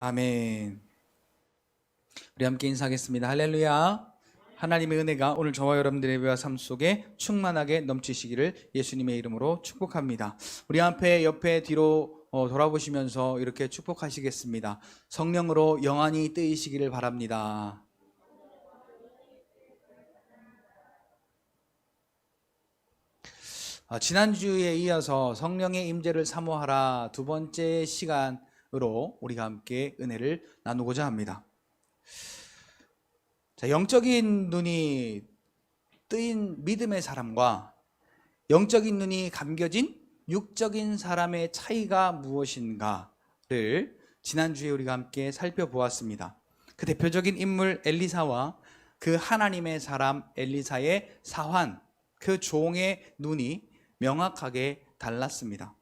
아멘. 우리 함께 인사하겠습니다. 할렐루야. 하나님의 은혜가 오늘 저와 여러분들의 예배와 삶 속에 충만하게 넘치시기를 예수님의 이름으로 축복합니다. 우리 옆에 뒤로 돌아보시면서 이렇게 축복하시겠습니다. 성령으로 영안이 뜨이시기를 바랍니다. 지난주에 이어서 성령의 임재를 사모하라 두 번째 시간으로 우리가 함께 은혜를 나누고자 합니다. 영적인 눈이 뜨인 믿음의 사람과 영적인 눈이 감겨진 육적인 사람의 차이가 무엇인가를 지난주에 우리가 함께 살펴보았습니다. 그 대표적인 인물 엘리사와 그 하나님의 사람 엘리사의 사환, 그 종의 눈이 명확하게 달랐습니다.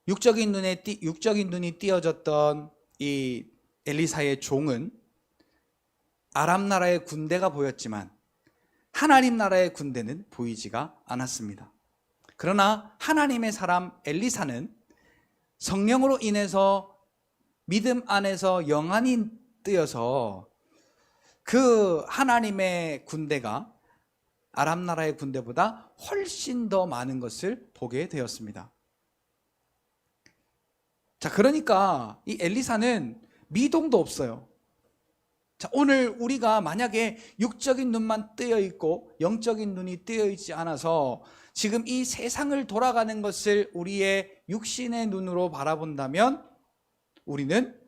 육적인 눈이 띄어졌던 이 엘리사의 종은 아람 나라의 군대가 보였지만 하나님 나라의 군대는 보이지가 않았습니다. 그러나 하나님의 사람 엘리사는 성령으로 인해서 믿음 안에서 영안이 뜨여서 그 하나님의 군대가 아람 나라의 군대보다 훨씬 더 많은 것을 보게 되었습니다. 그러니까 이 엘리사는 미동도 없어요. 오늘 우리가 만약에 육적인 눈만 뜨여 있고 영적인 눈이 뜨여 있지 않아서 지금 이 세상을 돌아가는 것을 우리의 육신의 눈으로 바라본다면 우리는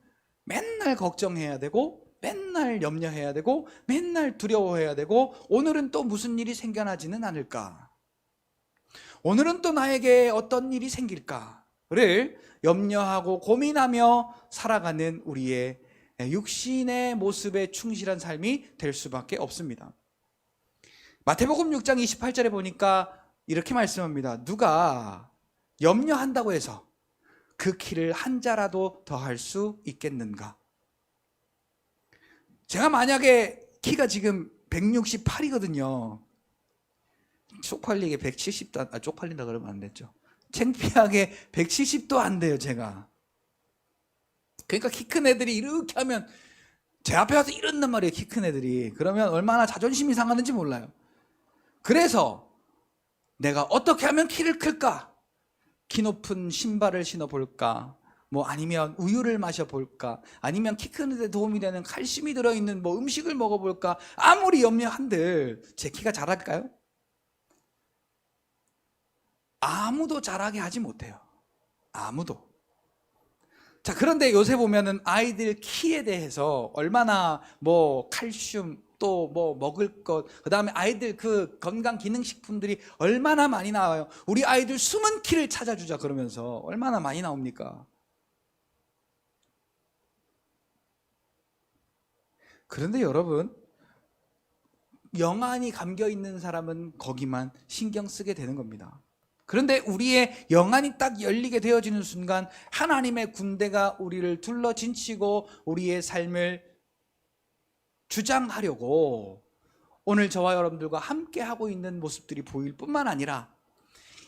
맨날 걱정해야 되고 맨날 염려해야 되고 맨날 두려워해야 되고 오늘은 또 무슨 일이 생겨나지는 않을까? 오늘은 또 나에게 어떤 일이 생길까를 염려하고 고민하며 살아가는 우리의 육신의 모습에 충실한 삶이 될 수밖에 없습니다. 마태복음 6장 28절에 보니까 이렇게 말씀합니다. 누가 염려한다고 해서 그 키를 한 자라도 더 할 수 있겠는가? 제가 만약에 키가 지금 168이거든요. 쪽팔리게 170도, 쪽팔린다 그러면 안 됐죠. 창피하게 170도 안 돼요, 제가. 그러니까 키 큰 애들이 이렇게 하면 제 앞에 와서 이런단 말이에요, 키 큰 애들이. 그러면 얼마나 자존심이 상하는지 몰라요. 그래서 내가 어떻게 하면 키를 클까? 키 높은 신발을 신어볼까? 아니면 우유를 마셔볼까? 아니면 키 크는 데 도움이 되는 칼슘이 들어있는 음식을 먹어볼까? 아무리 염려한들 제 키가 자랄까요? 아무도 자라게 하지 못해요. 아무도. 그런데 요새 보면은 아이들 키에 대해서 얼마나 칼슘 또 먹을 것, 그 다음에 아이들 그 건강 기능식품들이 얼마나 많이 나와요. 우리 아이들 숨은 키를 찾아주자 그러면서 얼마나 많이 나옵니까? 그런데 여러분, 영안이 감겨 있는 사람은 거기만 신경 쓰게 되는 겁니다. 그런데 우리의 영안이 딱 열리게 되어지는 순간 하나님의 군대가 우리를 둘러진치고 우리의 삶을 주장하려고 오늘 저와 여러분들과 함께 하고 있는 모습들이 보일 뿐만 아니라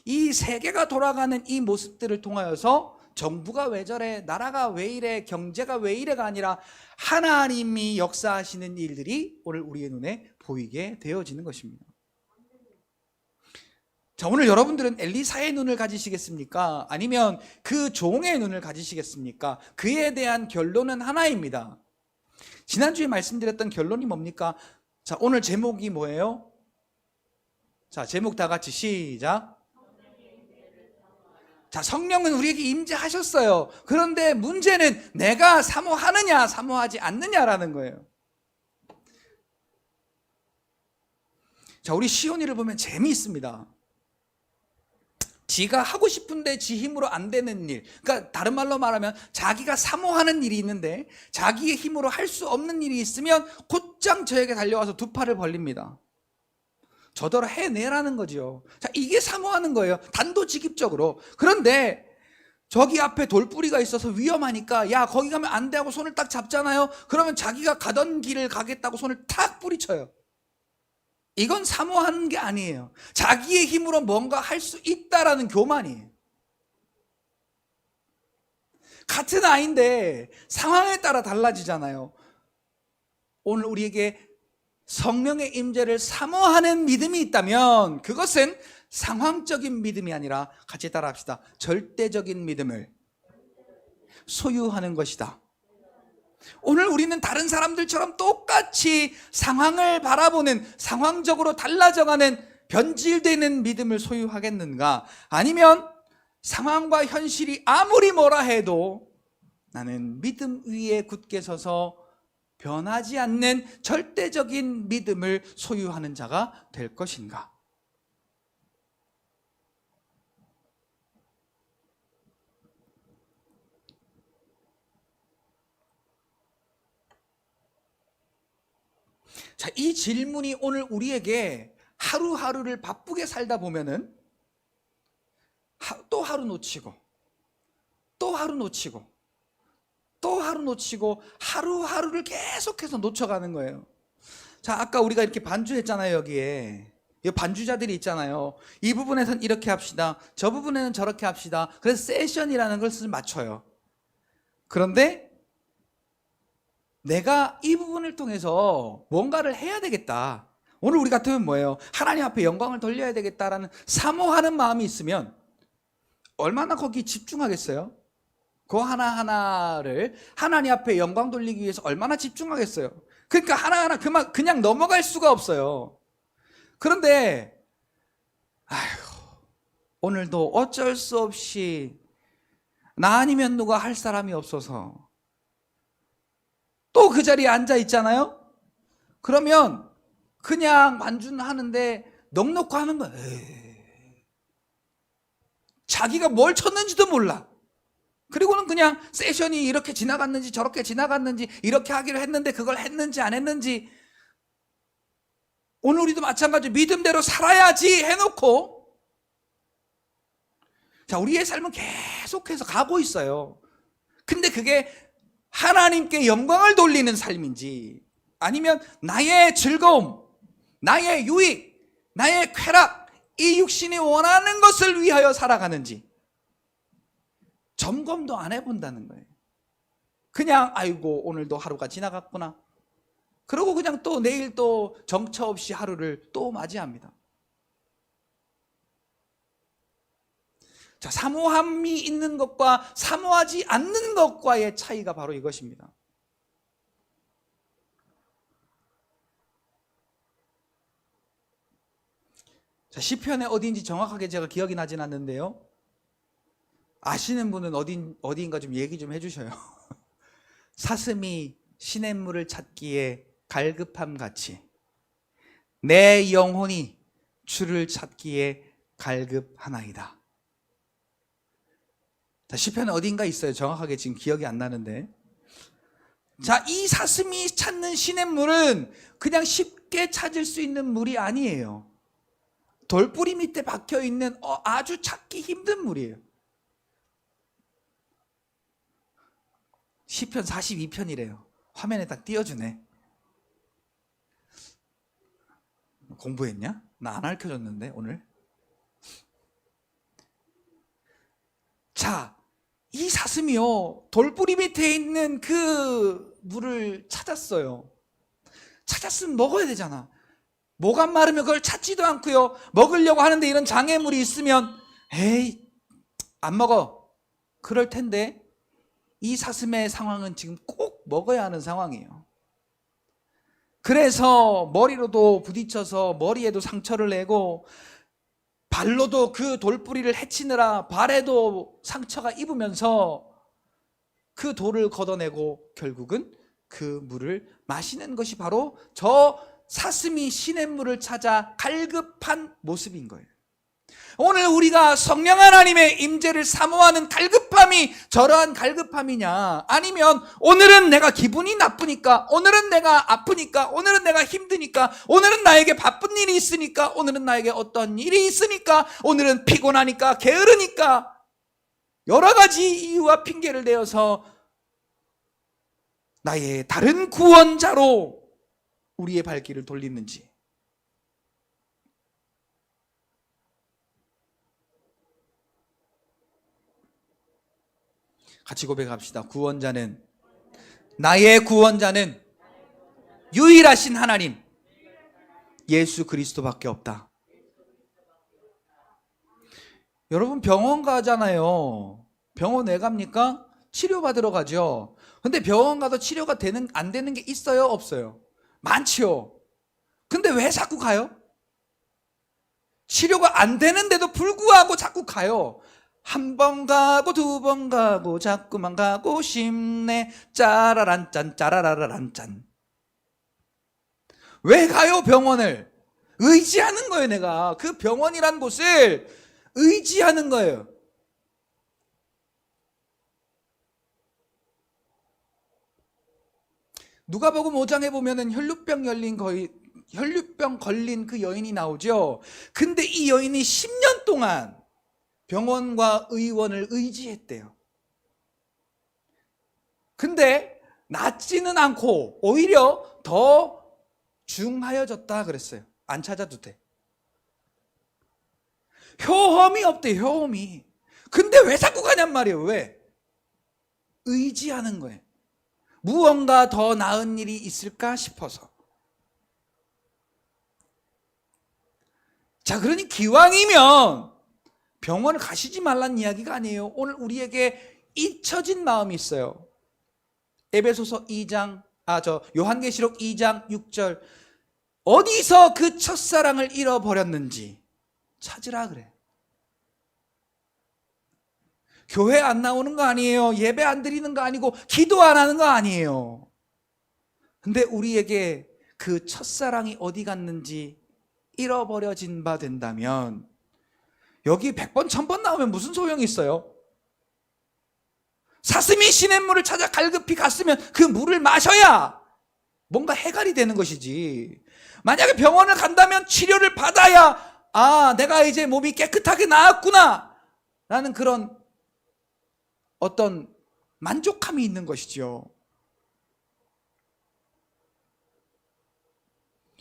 이 세계가 돌아가는 이 모습들을 통하여서 정부가 왜 저래, 나라가 왜 이래, 경제가 왜 이래가 아니라 하나님이 역사하시는 일들이 오늘 우리의 눈에 보이게 되어지는 것입니다. 오늘 여러분들은 엘리사의 눈을 가지시겠습니까? 아니면 그 종의 눈을 가지시겠습니까? 그에 대한 결론은 하나입니다. 지난주에 말씀드렸던 결론이 뭡니까? 오늘 제목이 뭐예요? 제목 다 같이 시작. 성령은 우리에게 임재하셨어요. 그런데 문제는 내가 사모하느냐 사모하지 않느냐라는 거예요. 우리 시온이를 보면 재미있습니다. 지가 하고 싶은데 지 힘으로 안 되는 일, 그러니까 다른 말로 말하면 자기가 사모하는 일이 있는데 자기의 힘으로 할 수 없는 일이 있으면 곧장 저에게 달려와서 두 팔을 벌립니다. 저더러 해내라는 거죠. 이게 사모하는 거예요, 단도직입적으로. 그런데 저기 앞에 돌뿌리가 있어서 위험하니까 야 거기 가면 안 돼 하고 손을 딱 잡잖아요. 그러면 자기가 가던 길을 가겠다고 손을 탁 뿌리쳐요. 이건 사모하는 게 아니에요. 자기의 힘으로 뭔가 할 수 있다라는 교만이에요. 같은 아이인데 상황에 따라 달라지잖아요. 오늘 우리에게 성령의 임재를 사모하는 믿음이 있다면 그것은 상황적인 믿음이 아니라, 같이 따라합시다, 절대적인 믿음을 소유하는 것이다. 오늘 우리는 다른 사람들처럼 똑같이 상황을 바라보는, 상황적으로 달라져가는 변질되는 믿음을 소유하겠는가? 아니면 상황과 현실이 아무리 뭐라 해도 나는 믿음 위에 굳게 서서 변하지 않는 절대적인 믿음을 소유하는 자가 될 것인가? 자, 이 질문이 오늘 우리에게 하루하루를 바쁘게 살다 보면은 또 하루 놓치고 또 하루 놓치고 또 하루 놓치고 하루하루를 계속해서 놓쳐가는 거예요. 자, 아까 우리가 이렇게 반주했잖아요. 여기에 이 반주자들이 있잖아요. 이 부분에선 이렇게 합시다, 저 부분에는 저렇게 합시다. 그래서 세션이라는 것을 맞춰요. 그런데 내가 이 부분을 통해서 뭔가를 해야 되겠다, 오늘 우리 같으면 뭐예요? 하나님 앞에 영광을 돌려야 되겠다라는 사모하는 마음이 있으면 얼마나 거기 집중하겠어요? 그 하나하나를 하나님 앞에 영광 돌리기 위해서 얼마나 집중하겠어요? 그러니까 하나하나 그냥 넘어갈 수가 없어요. 그런데 오늘도 어쩔 수 없이 나 아니면 누가 할 사람이 없어서 또 그 자리에 앉아 있잖아요. 그러면 그냥 반주는 하는데 넋놓고 하는 거예요. 자기가 뭘 쳤는지도 몰라. 그리고는 그냥 세션이 이렇게 지나갔는지 저렇게 지나갔는지, 이렇게 하기로 했는데 그걸 했는지 안 했는지. 오늘 우리도 마찬가지로 믿음대로 살아야지 해놓고, 자, 우리의 삶은 계속해서 가고 있어요. 근데 그게 하나님께 영광을 돌리는 삶인지, 아니면 나의 즐거움, 나의 유익, 나의 쾌락, 이 육신이 원하는 것을 위하여 살아가는지 점검도 안 해본다는 거예요. 그냥 아이고 오늘도 하루가 지나갔구나, 그러고 그냥 또 내일 또 정처 없이 하루를 또 맞이합니다. 자, 사모함이 있는 것과 사모하지 않는 것과의 차이가 바로 이것입니다. 자, 시편의 어디인지 정확하게 제가 기억이 나진 않는데요, 아시는 분은 어디인가 좀 얘기 좀 해주셔요. 사슴이 시냇물을 찾기에 갈급함 같이 내 영혼이 주를 찾기에 갈급하나이다. 자, 시편에 어딘가 있어요. 정확하게 지금 기억이 안 나는데, 자, 이 사슴이 찾는 시냇물은 그냥 쉽게 찾을 수 있는 물이 아니에요. 돌뿌리 밑에 박혀있는 아주 찾기 힘든 물이에요. 시편 42편이래요. 화면에 딱 띄워주네. 공부했냐? 나 안 알려줬는데 오늘. 자, 이 사슴이요, 돌뿌리 밑에 있는 그 물을 찾았어요. 찾았으면 먹어야 되잖아. 목 안 마르면 그걸 찾지도 않고요, 먹으려고 하는데 이런 장애물이 있으면 에이 안 먹어, 그럴 텐데 이 사슴의 상황은 지금 꼭 먹어야 하는 상황이에요. 그래서 머리로도 부딪혀서 머리에도 상처를 내고, 발로도 그 돌뿌리를 헤치느라 발에도 상처가 입으면서 그 돌을 걷어내고 결국은 그 물을 마시는 것이 바로 저 사슴이 시냇물을 찾아 갈급한 모습인 거예요. 오늘 우리가 성령 하나님의 임재를 사모하는 갈급함이 저러한 갈급함이냐, 아니면 오늘은 내가 기분이 나쁘니까, 오늘은 내가 아프니까, 오늘은 내가 힘드니까, 오늘은 나에게 바쁜 일이 있으니까, 오늘은 나에게 어떤 일이 있으니까, 오늘은 피곤하니까, 게으르니까, 여러 가지 이유와 핑계를 대어서 나의 다른 구원자로 우리의 발길을 돌리는지. 같이 고백합시다. 나의 구원자는 유일하신 하나님 예수 그리스도밖에 없다. 여러분 병원 가잖아요. 병원 왜 갑니까? 치료받으러 가죠. 근데 병원 가도 치료가 안 되는 게 있어요? 없어요? 많지요. 근데 왜 자꾸 가요? 치료가 안 되는데도 불구하고 자꾸 가요. 한 번 가고 두 번 가고 자꾸만 가고 싶네. 짜라란 짠 짜라라란 짠. 왜 가요 병원을? 의지하는 거예요. 내가 그 병원이란 곳을 의지하는 거예요. 누가복음 5장에 보면은 혈루병 걸린 그 여인이 나오죠. 근데 이 여인이 10년 동안 병원과 의원을 의지했대요. 근데 낫지는 않고 오히려 더 중하여졌다 그랬어요. 안 찾아도 돼. 효험이 없대, 효험이. 근데 왜 자꾸 가냔 말이에요. 왜? 의지하는 거예요. 무언가 더 나은 일이 있을까 싶어서. 자, 그러니 기왕이면 병원을 가시지 말란 이야기가 아니에요. 오늘 우리에게 잊혀진 마음이 있어요. 에베소서 2장, 요한계시록 2장 6절. 어디서 그 첫사랑을 잃어버렸는지 찾으라 그래. 교회 안 나오는 거 아니에요. 예배 안 드리는 거 아니고 기도 안 하는 거 아니에요. 근데 우리에게 그 첫사랑이 어디 갔는지 잃어버려진 바 된다면 여기 100번 1000번 나오면 무슨 소용이 있어요? 사슴이 시냇물을 찾아 갈급히 갔으면 그 물을 마셔야 뭔가 해결이 되는 것이지. 만약에 병원을 간다면 치료를 받아야 내가 이제 몸이 깨끗하게 나았구나 라는 그런 어떤 만족감이 있는 것이죠.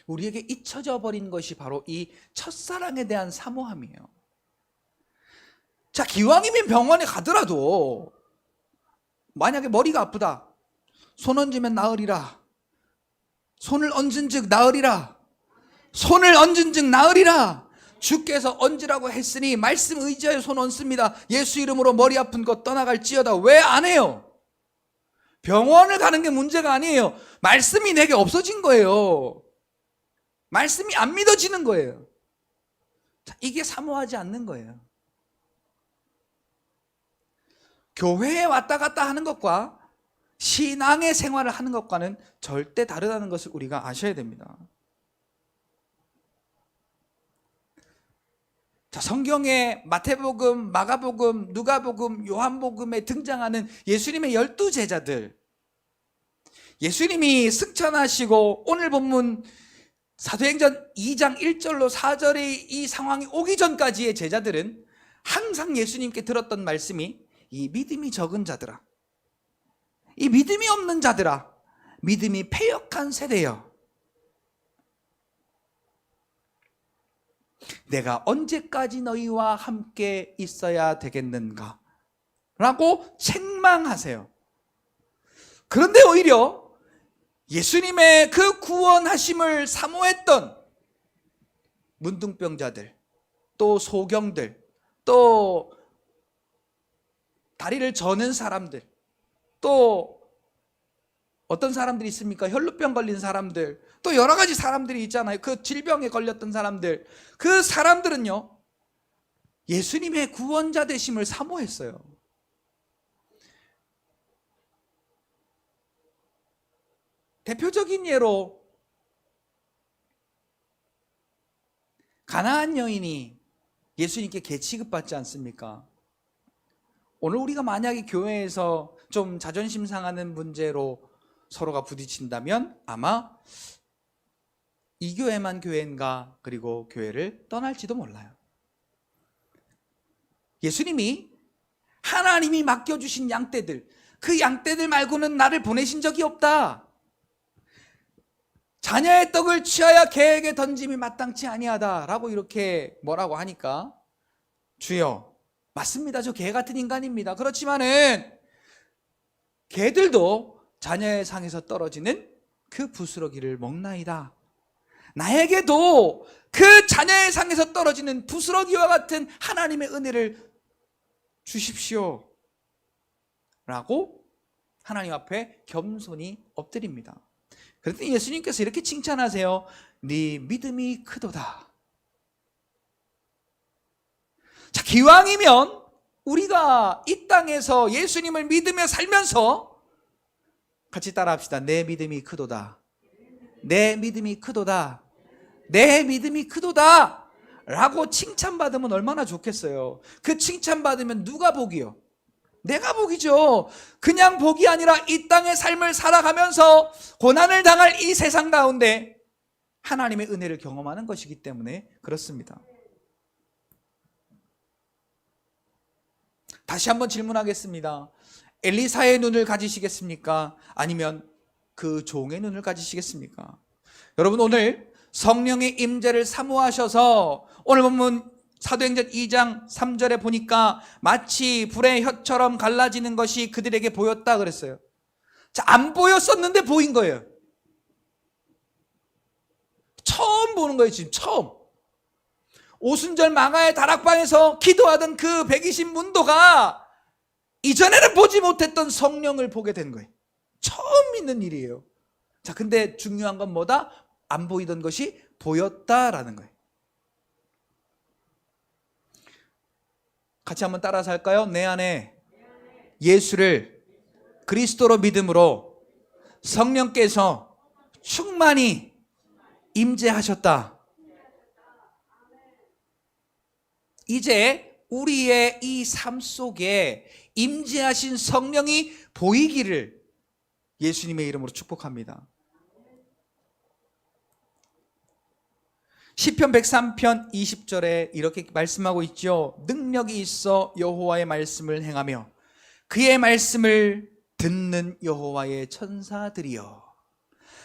우리에게 잊혀져 버린 것이 바로 이 첫사랑에 대한 사모함이에요. 자, 기왕이면 병원에 가더라도 만약에 머리가 아프다. 손 얹으면 나으리라. 손을 얹은 즉 나으리라. 손을 얹은 즉 나으리라. 주께서 얹으라고 했으니 말씀 의지하여 손 얹습니다. 예수 이름으로 머리 아픈 것 떠나갈지어다. 왜 안 해요? 병원을 가는 게 문제가 아니에요. 말씀이 내게 없어진 거예요. 말씀이 안 믿어지는 거예요. 자, 이게 사모하지 않는 거예요. 교회에 왔다 갔다 하는 것과 신앙의 생활을 하는 것과는 절대 다르다는 것을 우리가 아셔야 됩니다. 자, 성경에 마태복음, 마가복음, 누가복음, 요한복음에 등장하는 예수님의 12제자들, 예수님이 승천하시고 오늘 본문 사도행전 2장 1절로 4절의 이 상황이 오기 전까지의 제자들은 항상 예수님께 들었던 말씀이 이 믿음이 적은 자들아, 이 믿음이 없는 자들아, 믿음이 패역한 세대여, 내가 언제까지 너희와 함께 있어야 되겠는가 라고 책망하세요. 그런데 오히려 예수님의 그 구원하심을 사모했던 문둥병자들, 또 소경들, 또 다리를 저는 사람들, 또 어떤 사람들이 있습니까? 혈루병 걸린 사람들, 또 여러 가지 사람들이 있잖아요. 그 질병에 걸렸던 사람들, 그 사람들은요 예수님의 구원자 되심을 사모했어요. 대표적인 예로 가나안 여인이 예수님께 개 취급받지 않습니까? 오늘 우리가 만약에 교회에서 좀 자존심 상하는 문제로 서로가 부딪힌다면 아마 이 교회만 교회인가, 그리고 교회를 떠날지도 몰라요. 예수님이 하나님이 맡겨주신 양떼들, 그 양떼들 말고는 나를 보내신 적이 없다. 자녀의 떡을 취하여 개에게 던짐이 마땅치 아니하다라고 이렇게 뭐라고 하니까, 주여 맞습니다. 저 개 같은 인간입니다. 그렇지만은 개들도 자녀의 상에서 떨어지는 그 부스러기를 먹나이다. 나에게도 그 자녀의 상에서 떨어지는 부스러기와 같은 하나님의 은혜를 주십시오 라고 하나님 앞에 겸손히 엎드립니다. 그런데 예수님께서 이렇게 칭찬하세요. 네 믿음이 크도다. 자, 기왕이면 우리가 이 땅에서 예수님을 믿으며 살면서 같이 따라합시다. 내 믿음이 크도다. 내 믿음이 크도다. 내 믿음이 크도다 라고 칭찬받으면 얼마나 좋겠어요. 그 칭찬받으면 누가 복이요? 내가 복이죠. 그냥 복이 아니라 이 땅의 삶을 살아가면서 고난을 당할 이 세상 가운데 하나님의 은혜를 경험하는 것이기 때문에 그렇습니다. 다시 한번 질문하겠습니다. 엘리사의 눈을 가지시겠습니까? 아니면 그 종의 눈을 가지시겠습니까? 여러분, 오늘 성령의 임재를 사모하셔서 오늘 본문 사도행전 2장 3절에 보니까 마치 불의 혀처럼 갈라지는 것이 그들에게 보였다 그랬어요. 자, 안 보였었는데 보인 거예요. 처음 보는 거예요. 지금 처음. 오순절 망하의 다락방에서 기도하던 그 120문도가 이전에는 보지 못했던 성령을 보게 된 거예요. 처음 있는 일이에요. 자, 근데 중요한 건 뭐다? 안 보이던 것이 보였다라는 거예요. 같이 한번 따라서 할까요? 내 안에 예수를 그리스도로 믿음으로 성령께서 충만히 임재하셨다. 이제 우리의 이 삶 속에 임재하신 성령이 보이기를 예수님의 이름으로 축복합니다. 시편 103편 20절에 이렇게 말씀하고 있죠. 능력이 있어 여호와의 말씀을 행하며 그의 말씀을 듣는 여호와의 천사들이여.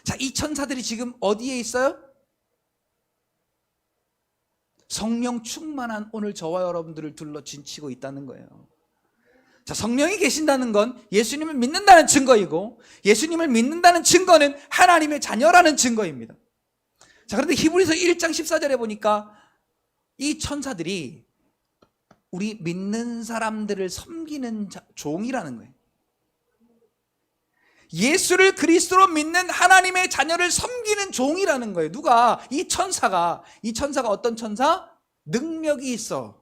자, 이 천사들이 지금 어디에 있어요? 성령 충만한 오늘 저와 여러분들을 둘러 진치고 있다는 거예요. 자, 성령이 계신다는 건 예수님을 믿는다는 증거이고, 예수님을 믿는다는 증거는 하나님의 자녀라는 증거입니다. 자, 그런데 히브리서 1장 14절에 보니까 이 천사들이 우리 믿는 사람들을 섬기는 종이라는 거예요. 예수를 그리스도로 믿는 하나님의 자녀를 섬기는 종이라는 거예요. 누가? 이 천사가 어떤 천사? 능력이 있어.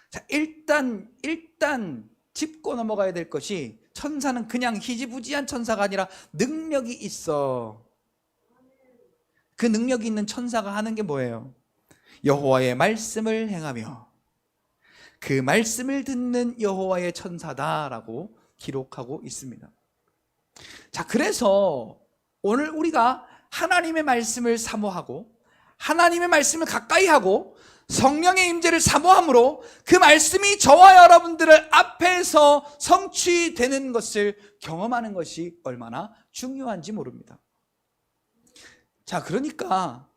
자, 일단 짚고 넘어가야 될 것이, 천사는 그냥 희지부지한 천사가 아니라 능력이 있어. 그 능력이 있는 천사가 하는 게 뭐예요? 여호와의 말씀을 행하며 그 말씀을 듣는 여호와의 천사다라고 기록하고 있습니다. 자, 그래서 오늘 우리가 하나님의 말씀을 사모하고 하나님의 말씀을 가까이 하고 성령의 임재를 사모함으로 그 말씀이 저와 여러분들을 앞에서 성취되는 것을 경험하는 것이 얼마나 중요한지 모릅니다. 자, 그러니까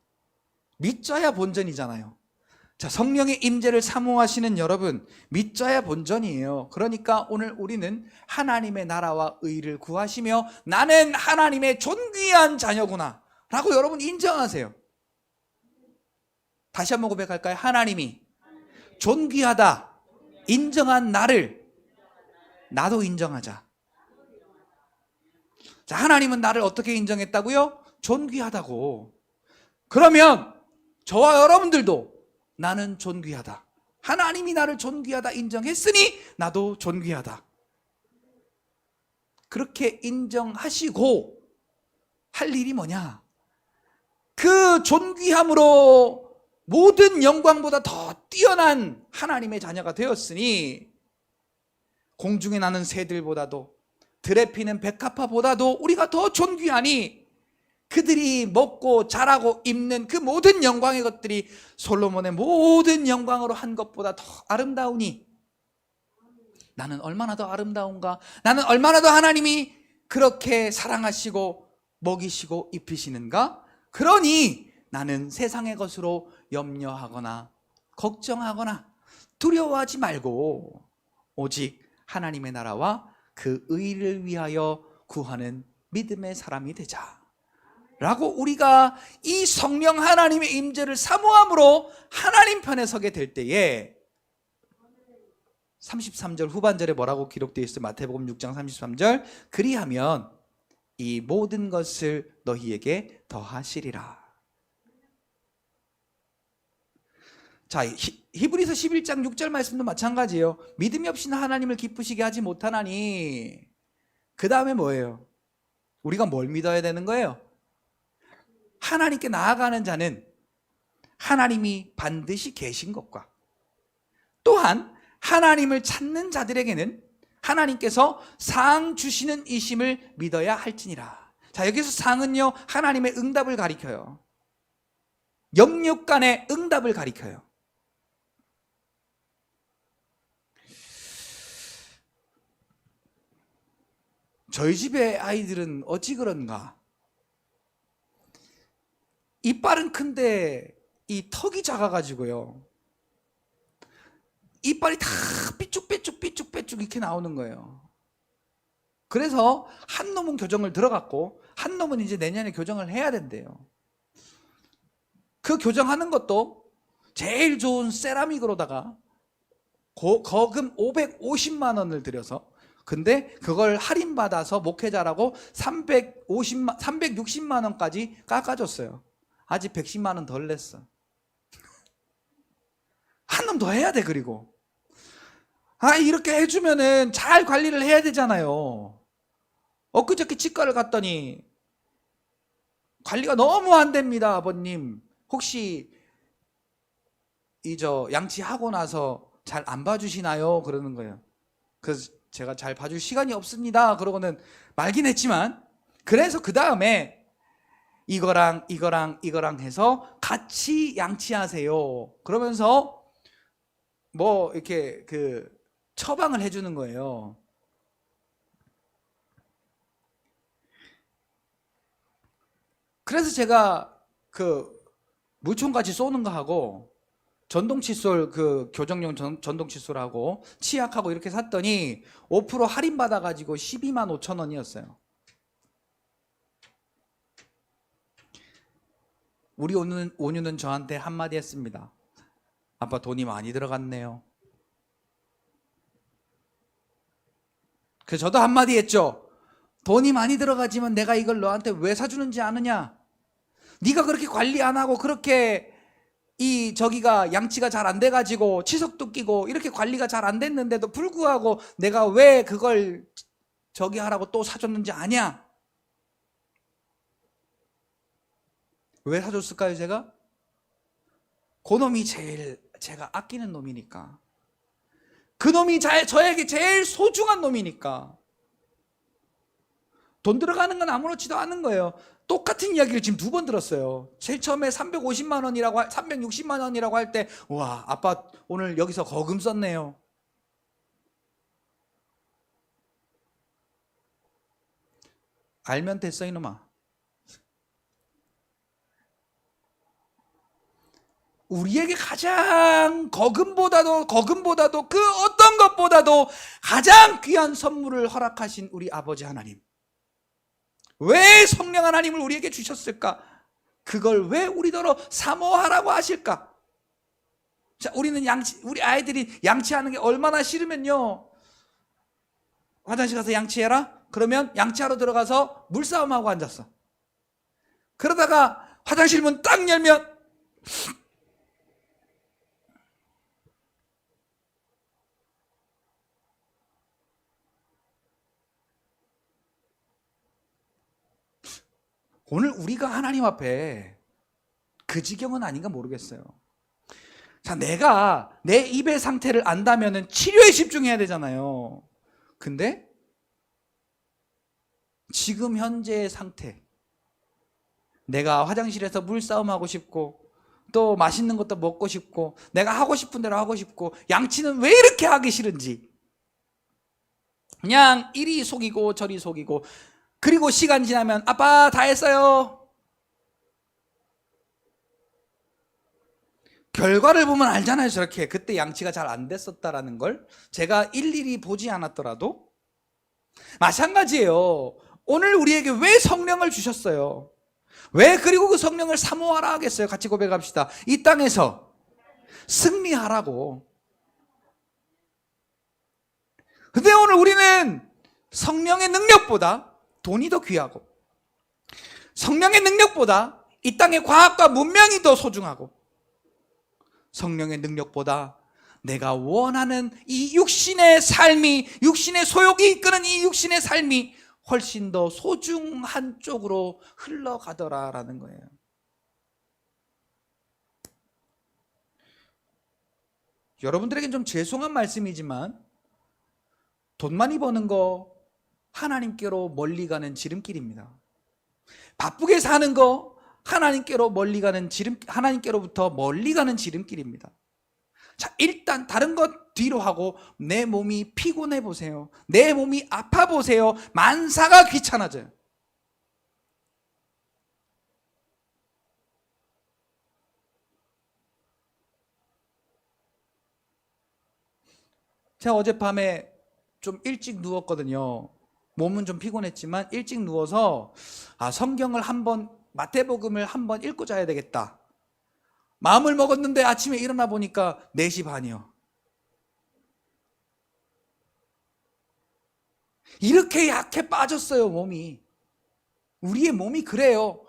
믿자야 본전이잖아요. 자, 성령의 임재를 사모하시는 여러분, 믿자야 본전이에요. 그러니까 오늘 우리는 하나님의 나라와 의를 구하시며 나는 하나님의 존귀한 자녀구나 라고 여러분 인정하세요. 다시 한번 고백할까요? 하나님이 존귀하다 인정한 나를 나도 인정하자. 자, 하나님은 나를 어떻게 인정했다고요? 존귀하다고. 그러면 저와 여러분들도 나는 존귀하다, 하나님이 나를 존귀하다 인정했으니 나도 존귀하다, 그렇게 인정하시고 할 일이 뭐냐? 그 존귀함으로 모든 영광보다 더 뛰어난 하나님의 자녀가 되었으니 공중에 나는 새들보다도 들에 피는 백합화보다도 우리가 더 존귀하니 그들이 먹고 자라고 입는 그 모든 영광의 것들이 솔로몬의 모든 영광으로 한 것보다 더 아름다우니 나는 얼마나 더 아름다운가? 나는 얼마나 더 하나님이 그렇게 사랑하시고 먹이시고 입히시는가? 그러니 나는 세상의 것으로 염려하거나 걱정하거나 두려워하지 말고 오직 하나님의 나라와 그 의를 위하여 구하는 믿음의 사람이 되자 라고 우리가 이 성령 하나님의 임재를 사모함으로 하나님 편에 서게 될 때에 33절 후반절에 뭐라고 기록되어 있어요? 마태복음 6장 33절 그리하면 이 모든 것을 너희에게 더하시리라. 자, 히브리서 11장 6절 말씀도 마찬가지예요. 믿음이 없이는 하나님을 기쁘시게 하지 못하나니. 그 다음에 뭐예요? 우리가 뭘 믿어야 되는 거예요? 하나님께 나아가는 자는 하나님이 반드시 계신 것과 또한 하나님을 찾는 자들에게는 하나님께서 상 주시는 이심을 믿어야 할지니라. 자, 여기서 상은요 하나님의 응답을 가리켜요. 영육 간의 응답을 가리켜요. 저희 집의 아이들은 어찌 그런가? 이빨은 큰데 이 턱이 작아가지고요. 이빨이 다 삐쭉빼쭉 이렇게 나오는 거예요. 그래서 한 놈은 교정을 들어갔고 한 놈은 이제 내년에 교정을 해야 된대요. 그 교정하는 것도 제일 좋은 세라믹으로다가 거금 550만 원을 들여서 근데 그걸 할인받아서 목회자라고 360만 원까지 깎아줬어요. 아직 110만 원 덜 냈어. 한 놈 더 해야 돼. 그리고 이렇게 해주면은 잘 관리를 해야 되잖아요. 엊그저께 치과를 갔더니 관리가 너무 안 됩니다. 아버님 혹시 양치하고 나서 잘 안 봐주시나요? 그러는 거예요. 그래서 제가 잘 봐줄 시간이 없습니다. 그러고는 말긴 했지만 그래서 그 다음에 이거랑 해서 같이 양치하세요. 그러면서 뭐 이렇게 처방을 해주는 거예요. 그래서 제가 물총같이 쏘는 거 하고 전동 칫솔 교정용 전동 칫솔하고 치약하고 이렇게 샀더니 5% 할인 받아가지고 12만 5천 원이었어요. 우리 온유는 저한테 한마디 했습니다. 아빠 돈이 많이 들어갔네요. 그래서 저도 한마디 했죠. 돈이 많이 들어가지만 내가 이걸 너한테 왜 사주는지 아느냐? 네가 그렇게 관리 안 하고 그렇게 저기가 양치가 잘 안 돼가지고 치석도 끼고 이렇게 관리가 잘 안 됐는데도 불구하고 내가 왜 그걸 저기 하라고 또 사줬는지 아냐? 왜 사줬을까요? 제가? 그 놈이 제일 제가 아끼는 놈이니까. 그 놈이 저에게 제일 소중한 놈이니까. 돈 들어가는 건 아무렇지도 않은 거예요. 똑같은 이야기를 지금 2번 들었어요. 제일 처음에 360만 원이라고 할 때 와, 아빠 오늘 여기서 거금 썼네요. 알면 됐어 이놈아. 우리에게 가장 거금보다도 그 어떤 것보다도 가장 귀한 선물을 허락하신 우리 아버지 하나님. 왜 성령 하나님을 우리에게 주셨을까? 그걸 왜 우리더러 사모하라고 하실까? 자, 우리 아이들이 양치하는 게 얼마나 싫으면요. 화장실 가서 양치해라? 그러면 양치하러 들어가서 물싸움하고 앉았어. 그러다가 화장실 문 딱 열면 오늘 우리가 하나님 앞에 그 지경은 아닌가 모르겠어요. 자, 내가 내 입의 상태를 안다면 치료에 집중해야 되잖아요. 근데 지금 현재의 상태, 내가 화장실에서 물싸움하고 싶고 또 맛있는 것도 먹고 싶고 내가 하고 싶은 대로 하고 싶고 양치는 왜 이렇게 하기 싫은지 그냥 이리 속이고 저리 속이고 그리고 시간 지나면 아빠 다 했어요. 결과를 보면 알잖아요. 저렇게 그때 양치가 잘 안 됐었다라는 걸 제가 일일이 보지 않았더라도 마찬가지예요. 오늘 우리에게 왜 성령을 주셨어요? 왜 그리고 그 성령을 사모하라 하겠어요? 같이 고백합시다. 이 땅에서 승리하라고. 근데 오늘 우리는 성령의 능력보다 돈이 더 귀하고, 성령의 능력보다 이 땅의 과학과 문명이 더 소중하고, 성령의 능력보다 내가 원하는 이 육신의 삶이, 육신의 소욕이 이끄는 이 육신의 삶이 훨씬 더 소중한 쪽으로 흘러가더라라는 거예요. 여러분들에겐 좀 죄송한 말씀이지만 돈 많이 버는 거 하나님께로 멀리 가는 지름길입니다. 바쁘게 사는 거 하나님께로 멀리 가는 하나님께로부터 멀리 가는 지름길입니다. 자, 일단 다른 것 뒤로 하고 내 몸이 피곤해 보세요. 내 몸이 아파 보세요. 만사가 귀찮아져요. 제가 어젯밤에 좀 일찍 누웠거든요. 몸은 좀 피곤했지만 일찍 누워서 성경을 한번, 마태복음을 한번 읽고 자야 되겠다 마음을 먹었는데 아침에 일어나 보니까 4시 반이요. 이렇게 약해 빠졌어요, 몸이. 우리의 몸이 그래요.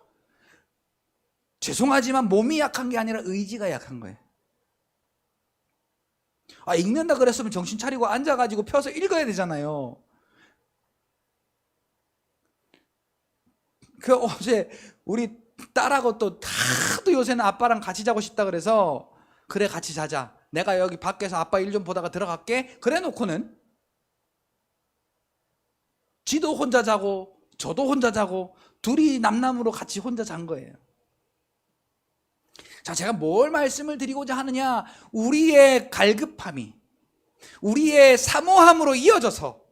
죄송하지만 몸이 약한 게 아니라 의지가 약한 거예요. 읽는다 그랬으면 정신 차리고 앉아가지고 펴서 읽어야 되잖아요. 어제 우리 딸하고 또 하도 요새는 아빠랑 같이 자고 싶다 그래서, 그래 같이 자자, 내가 여기 밖에서 아빠 일 좀 보다가 들어갈게, 그래 놓고는 지도 혼자 자고 저도 혼자 자고 둘이 남남으로 같이 혼자 잔 거예요. 자, 제가 뭘 말씀을 드리고자 하느냐, 우리의 갈급함이 우리의 사모함으로 이어져서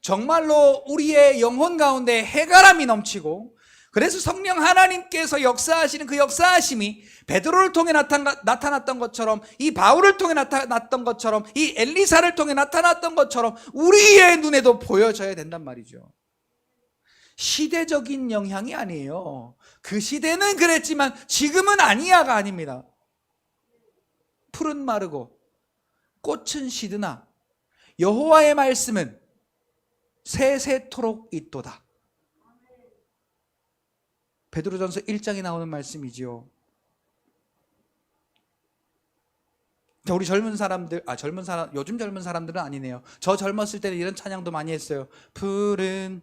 정말로 우리의 영혼 가운데 해가람이 넘치고, 그래서 성령 하나님께서 역사하시는 그 역사하심이 베드로를 통해 나타났던 것처럼, 이 바울을 통해 나타났던 것처럼, 이 엘리사를 통해 나타났던 것처럼 우리의 눈에도 보여져야 된단 말이죠. 시대적인 영향이 아니에요. 그 시대는 그랬지만 지금은 아니야가 아닙니다. 풀은 마르고 꽃은 시드나 여호와의 말씀은 세세토록 있도다. 베드로전서 1장에 나오는 말씀이지요. 우리 젊은 사람들, 요즘 젊은 사람들은 아니네요. 저 젊었을 때는 이런 찬양도 많이 했어요. 풀은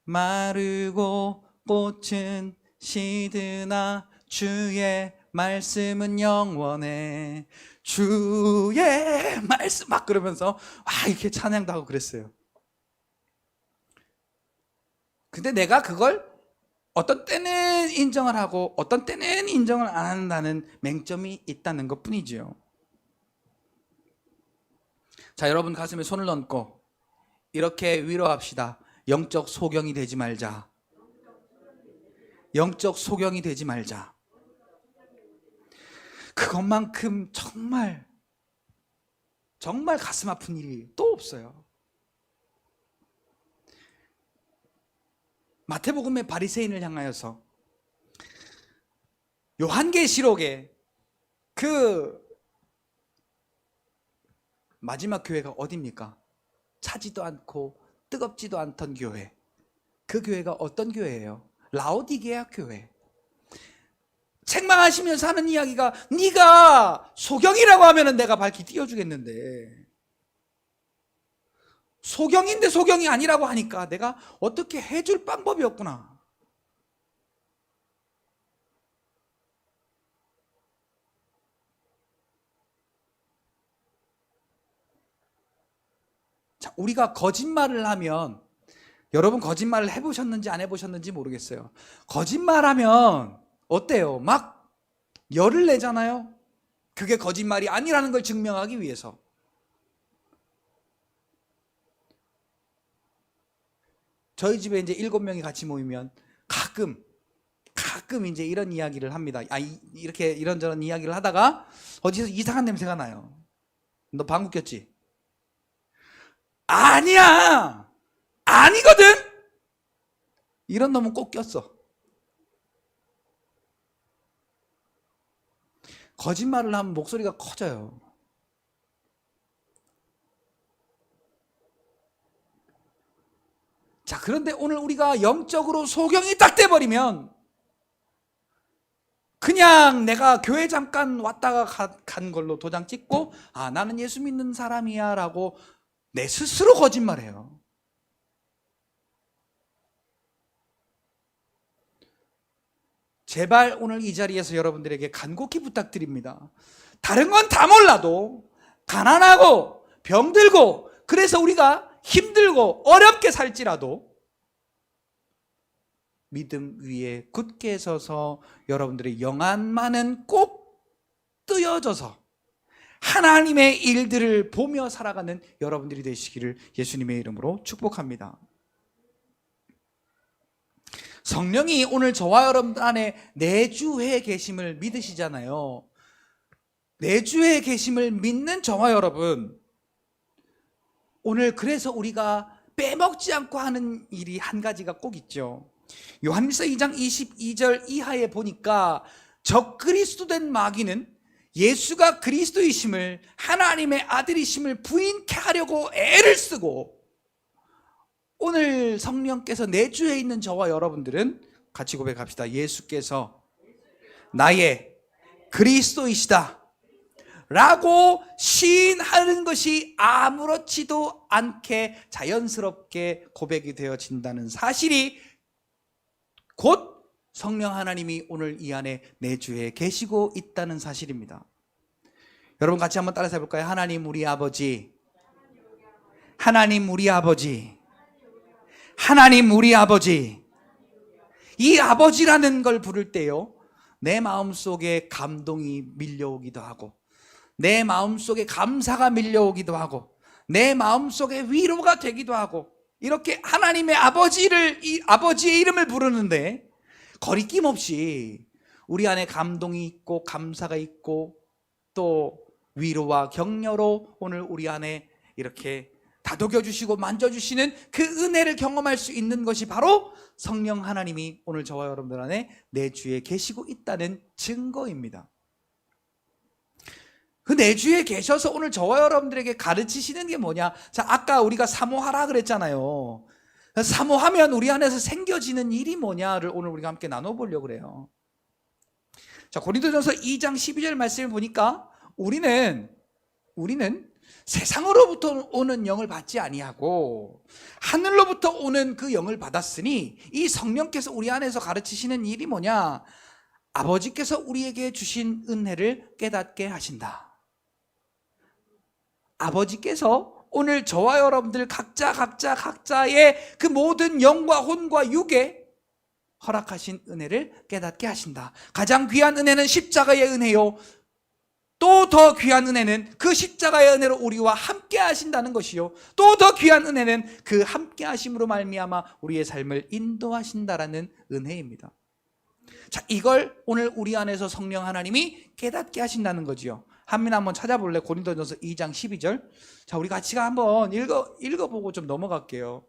마르고 꽃은 시드나 주의 말씀은 영원해. 주의 말씀 막 그러면서 이렇게 찬양도 하고 그랬어요. 근데 내가 그걸 어떤 때는 인정을 하고 어떤 때는 인정을 안 한다는 맹점이 있다는 것 뿐이지요. 자, 여러분 가슴에 손을 얹고 이렇게 위로합시다. 영적 소경이 되지 말자. 영적 소경이 되지 말자. 그것만큼 정말 가슴 아픈 일이 또 없어요. 마태복음의 바리새인을 향하여서 요한계시록에 그 마지막 교회가 어디입니까? 차지도 않고 뜨겁지도 않던 교회. 그 교회가 어떤 교회예요? 라오디게아 교회. 책망하시면서 하는 이야기가, 네가 소경이라고 하면은 내가 밝히 띄워주겠는데, 소경인데 소경이 아니라고 하니까 내가 어떻게 해줄 방법이 없구나. 자, 우리가 거짓말을 하면, 여러분 거짓말을 해보셨는지 안 해보셨는지 모르겠어요. 거짓말하면 어때요? 막 열을 내잖아요. 그게 거짓말이 아니라는 걸 증명하기 위해서. 저희 집에 이제 7명이 같이 모이면 가끔 이제 이런 이야기를 합니다. 이렇게 이런저런 이야기를 하다가 어디서 이상한 냄새가 나요. 너 방귀 꼈지? 아니야! 아니거든. 이런 놈은 꼭 꼈어. 거짓말을 하면 목소리가 커져요. 자, 그런데 오늘 우리가 영적으로 소경이 딱 돼버리면 그냥 내가 교회 잠깐 왔다가 간 걸로 도장 찍고 아, 나는 예수 믿는 사람이야 라고 내 스스로 거짓말해요. 제발 오늘 이 자리에서 여러분들에게 간곡히 부탁드립니다. 다른 건 다 몰라도 가난하고 병들고 그래서 우리가 힘들고 어렵게 살지라도 믿음 위에 굳게 서서 여러분들의 영안만은 꼭 뜨여져서 하나님의 일들을 보며 살아가는 여러분들이 되시기를 예수님의 이름으로 축복합니다. 성령이 오늘 저와 여러분들 안에 내주해 계심을 믿으시잖아요. 내주해 계심을 믿는 저와 여러분, 오늘 그래서 우리가 빼먹지 않고 하는 일이 한 가지가 꼭 있죠. 요한일서 2장 22절 이하에 보니까 적그리스도된 마귀는 예수가 그리스도이심을, 하나님의 아들이심을 부인케 하려고 애를 쓰고, 오늘 성령께서 내주에 있는 저와 여러분들은 같이 고백합시다. 예수께서 나의 그리스도이시다 라고 시인하는 것이 아무렇지도 않게 자연스럽게 고백이 되어진다는 사실이 곧 성령 하나님이 오늘 이 안에 내주에 계시고 있다는 사실입니다. 여러분 같이 한번 따라서 해볼까요? 하나님 우리 아버지, 하나님 우리 아버지, 하나님 우리 아버지. 이 아버지라는 걸 부를 때요, 내 마음속에 감동이 밀려오기도 하고, 내 마음속에 감사가 밀려오기도 하고, 내 마음속에 위로가 되기도 하고, 이렇게 하나님의 아버지를, 이 아버지의 이름을 부르는데 거리낌 없이 우리 안에 감동이 있고 감사가 있고 또 위로와 격려로 오늘 우리 안에 이렇게 다독여 주시고 만져주시는 그 은혜를 경험할 수 있는 것이 바로 성령 하나님이 오늘 저와 여러분들 안에 내주에 계시고 있다는 증거입니다. 그 내주에 계셔서 오늘 저와 여러분들에게 가르치시는 게 뭐냐? 자, 아까 우리가 사모하라 그랬잖아요. 사모하면 우리 안에서 생겨지는 일이 뭐냐를 오늘 우리가 함께 나눠보려고 그래요. 자, 고린도전서 2장 12절 말씀을 보니까 우리는 세상으로부터 오는 영을 받지 아니하고 하늘로부터 오는 그 영을 받았으니 이 성령께서 우리 안에서 가르치시는 일이 뭐냐? 아버지께서 우리에게 주신 은혜를 깨닫게 하신다. 아버지께서 오늘 저와 여러분들 각자의 그 모든 영과 혼과 육에 허락하신 은혜를 깨닫게 하신다. 가장 귀한 은혜는 십자가의 은혜요, 또 더 귀한 은혜는 그 십자가의 은혜로 우리와 함께 하신다는 것이요, 또 더 귀한 은혜는 그 함께 하심으로 말미암아 우리의 삶을 인도하신다라는 은혜입니다. 자, 이걸 오늘 우리 안에서 성령 하나님이 깨닫게 하신다는 거지요. 한민 한번 찾아볼래? 고린도전서 2장 12절. 자, 우리 같이 한번 읽어보고 좀 넘어갈게요.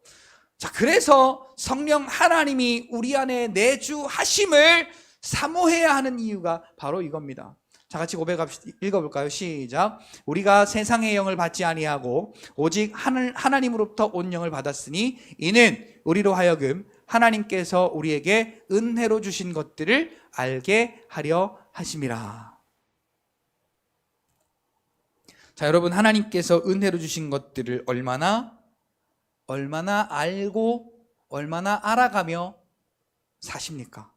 자, 그래서 성령 하나님이 우리 안에 내주하심을 사모해야 하는 이유가 바로 이겁니다. 자, 같이 고백합시다. 읽어볼까요? 시작. 우리가 세상의 영을 받지 아니하고 오직 하나님으로부터 온 영을 받았으니 이는 우리로 하여금 하나님께서 우리에게 은혜로 주신 것들을 알게 하려 하심이라. 자, 여러분, 하나님께서 은혜로 주신 것들을 얼마나 알고 얼마나 알아가며 사십니까?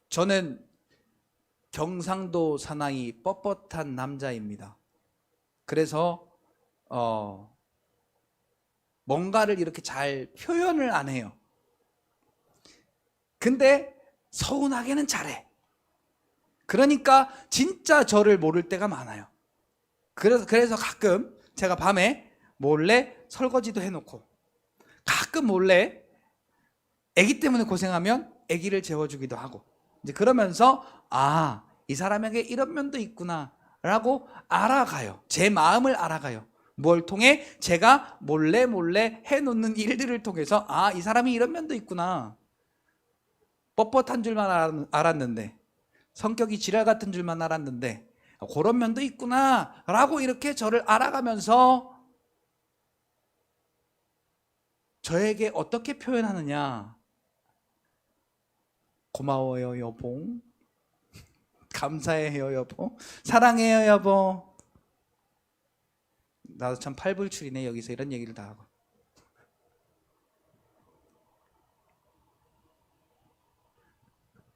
저는 경상도 사나이 뻣뻣한 남자입니다. 그래서 뭔가를 이렇게 잘 표현을 안 해요. 근데 서운하게는 잘해. 그러니까 진짜 저를 모를 때가 많아요. 그래서 가끔 제가 밤에 몰래 설거지도 해놓고, 가끔 몰래 아기 때문에 고생하면 아기를 재워주기도 하고, 이제 그러면서 이 사람에게 이런 면도 있구나 라고 알아가요. 제 마음을 알아가요. 뭘 통해? 제가 몰래 해놓는 일들을 통해서 이 사람이 이런 면도 있구나. 뻣뻣한 줄만 알았는데, 성격이 지랄 같은 줄만 알았는데 그런 면도 있구나 라고 이렇게 저를 알아가면서 저에게 어떻게 표현하느냐. 고마워요 여보, 감사해요 여보, 사랑해요 여보. 나도 참 팔불출이네, 여기서 이런 얘기를 다 하고.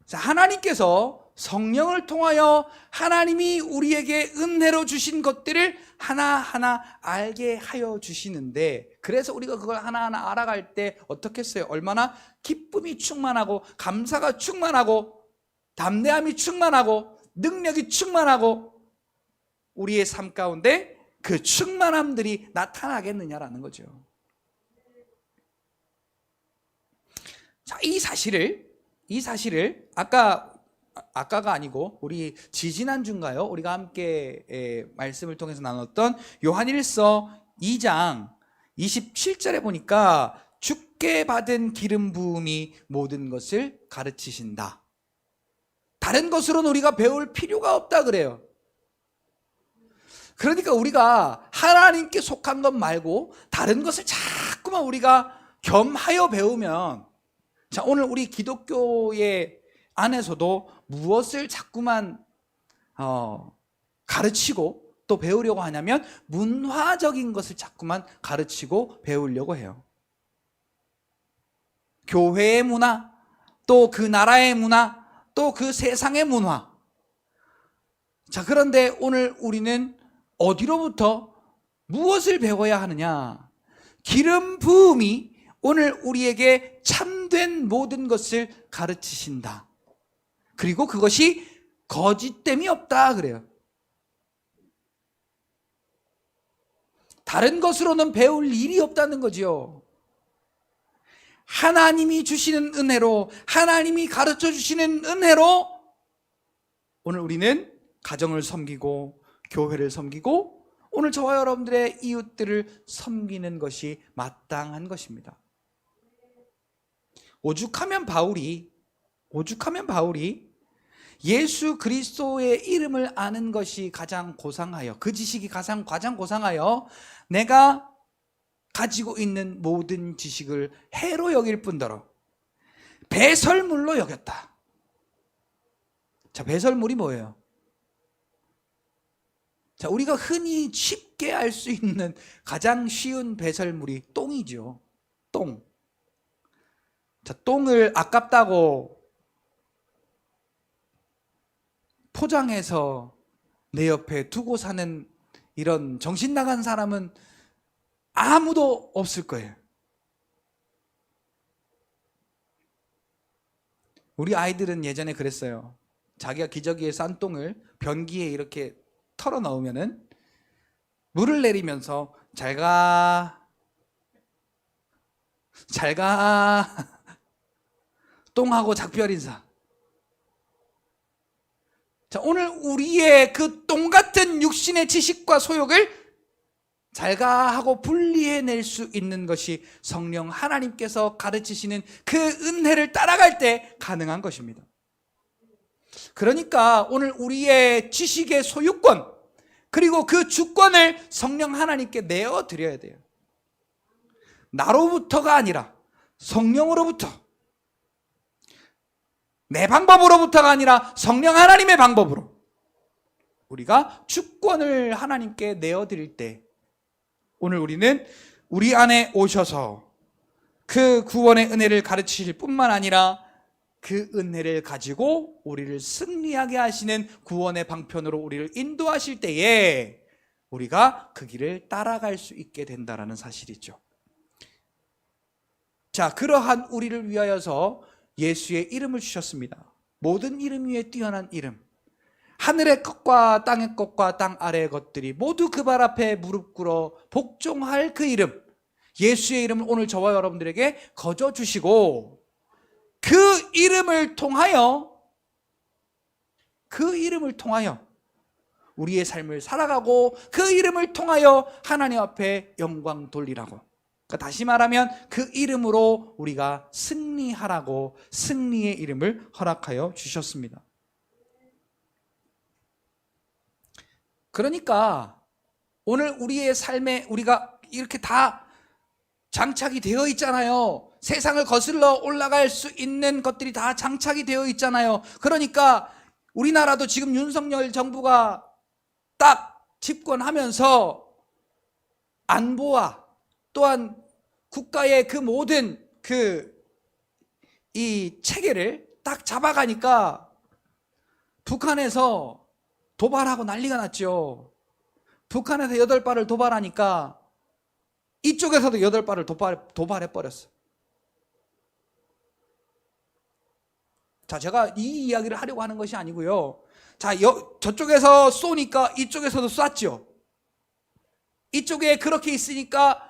자, 하나님께서 성령을 통하여 하나님이 우리에게 은혜로 주신 것들을 하나하나 알게 하여 주시는데, 그래서 우리가 그걸 하나하나 알아갈 때 어떻게 했어요? 얼마나 기쁨이 충만하고 감사가 충만하고 담대함이 충만하고 능력이 충만하고 우리의 삶 가운데 그 충만함들이 나타나겠느냐라는 거죠. 자, 이 사실을 아까가 아니고 우리 지지난주인가요? 우리가 함께 말씀을 통해서 나눴던 요한일서 2장 27절에 보니까 주께 받은 기름 부음이 모든 것을 가르치신다. 다른 것으로는 우리가 배울 필요가 없다 그래요. 그러니까 우리가 하나님께 속한 것 말고 다른 것을 자꾸만 우리가 겸하여 배우면, 자, 오늘 우리 기독교의 안에서도 무엇을 자꾸만 가르치고 또 배우려고 하냐면 문화적인 것을 자꾸만 가르치고 배우려고 해요. 교회의 문화, 또 그 나라의 문화, 또 그 세상의 문화. 자, 그런데 오늘 우리는 어디로부터 무엇을 배워야 하느냐? 기름 부음이 오늘 우리에게 참된 모든 것을 가르치신다. 그리고 그것이 거짓됨이 없다 그래요. 다른 것으로는 배울 일이 없다는 거지요. 하나님이 주시는 은혜로, 하나님이 가르쳐 주시는 은혜로 오늘 우리는 가정을 섬기고 교회를 섬기고 오늘 저와 여러분들의 이웃들을 섬기는 것이 마땅한 것입니다. 오죽하면 바울이 예수 그리스도의 이름을 아는 것이 가장 고상하여, 그 지식이 가장 고상하여 내가 가지고 있는 모든 지식을 해로 여길 뿐더러 배설물로 여겼다. 자, 배설물이 뭐예요? 자, 우리가 흔히 쉽게 알 수 있는 가장 쉬운 배설물이 똥이죠. 똥. 자, 똥을 아깝다고 포장해서 내 옆에 두고 사는 이런 정신 나간 사람은 아무도 없을 거예요. 우리 아이들은 예전에 그랬어요. 자기가 기저귀에 싼 똥을 변기에 이렇게 털어 넣으면은 물을 내리면서 잘 가 똥하고 작별 인사. 자, 오늘 우리의 그 똥 같은 육신의 지식과 소욕을 잘가 하고 분리해낼 수 있는 것이 성령 하나님께서 가르치시는 그 은혜를 따라갈 때 가능한 것입니다. 그러니까 오늘 우리의 지식의 소유권, 그리고 그 주권을 성령 하나님께 내어드려야 돼요. 나로부터가 아니라 성령으로부터, 내 방법으로부터가 아니라 성령 하나님의 방법으로 우리가 주권을 하나님께 내어드릴 때 오늘 우리는 우리 안에 오셔서 그 구원의 은혜를 가르치실 뿐만 아니라 그 은혜를 가지고 우리를 승리하게 하시는 구원의 방편으로 우리를 인도하실 때에 우리가 그 길을 따라갈 수 있게 된다는 사실이죠. 자, 그러한 우리를 위하여서 예수의 이름을 주셨습니다. 모든 이름 위에 뛰어난 이름, 하늘의 것과 땅의 것과 땅 아래의 것들이 모두 그 발 앞에 무릎 꿇어 복종할 그 이름, 예수의 이름을 오늘 저와 여러분들에게 거저 주시고 그 이름을 통하여 그 이름을 통하여 우리의 삶을 살아가고 그 이름을 통하여 하나님 앞에 영광 돌리라고. 그러니까 다시 말하면 그 이름으로 우리가 승리하라고 승리의 이름을 허락하여 주셨습니다. 그러니까 오늘 우리의 삶에 우리가 이렇게 다 장착이 되어 있잖아요. 세상을 거슬러 올라갈 수 있는 것들이 다 장착이 되어 있잖아요. 그러니까 우리나라도 지금 윤석열 정부가 딱 집권하면서 안보와 또한 국가의 그 모든 이 체계를 딱 잡아가니까 북한에서 도발하고 난리가 났죠. 북한에서 8발을 도발하니까 이쪽에서도 8발을 도발해버렸어요. 자, 제가 이 이야기를 하려고 하는 것이 아니고요. 자, 저쪽에서 쏘니까 이쪽에서도 쐈죠. 이쪽에 그렇게 있으니까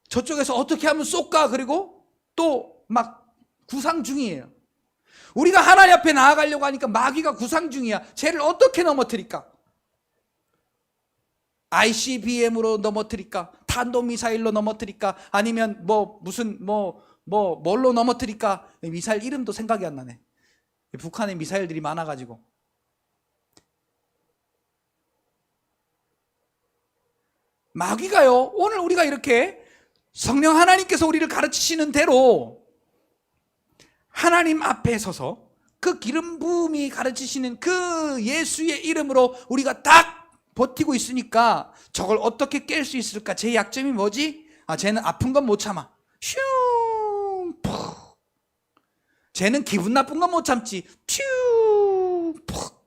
저쪽에서 어떻게 하면 쏠까? 그리고 또 막 구상 중이에요. 우리가 하나님 앞에 나아가려고 하니까 마귀가 구상 중이야. 쟤를 어떻게 넘어뜨릴까? ICBM으로 넘어뜨릴까? 탄도미사일로 넘어뜨릴까? 아니면 뭘로 넘어뜨릴까? 미사일 이름도 생각이 안 나네. 북한에 미사일들이 많아가지고. 마귀가요, 오늘 우리가 이렇게 성령 하나님께서 우리를 가르치시는 대로 하나님 앞에 서서 그 기름 부음이 가르치시는 그 예수의 이름으로 우리가 딱 버티고 있으니까 저걸 어떻게 깰 수 있을까? 제 약점이 뭐지? 쟤는 아픈 건 못 참아. 슝, 푹. 쟤는 기분 나쁜 건 못 참지. 퓨, 푹.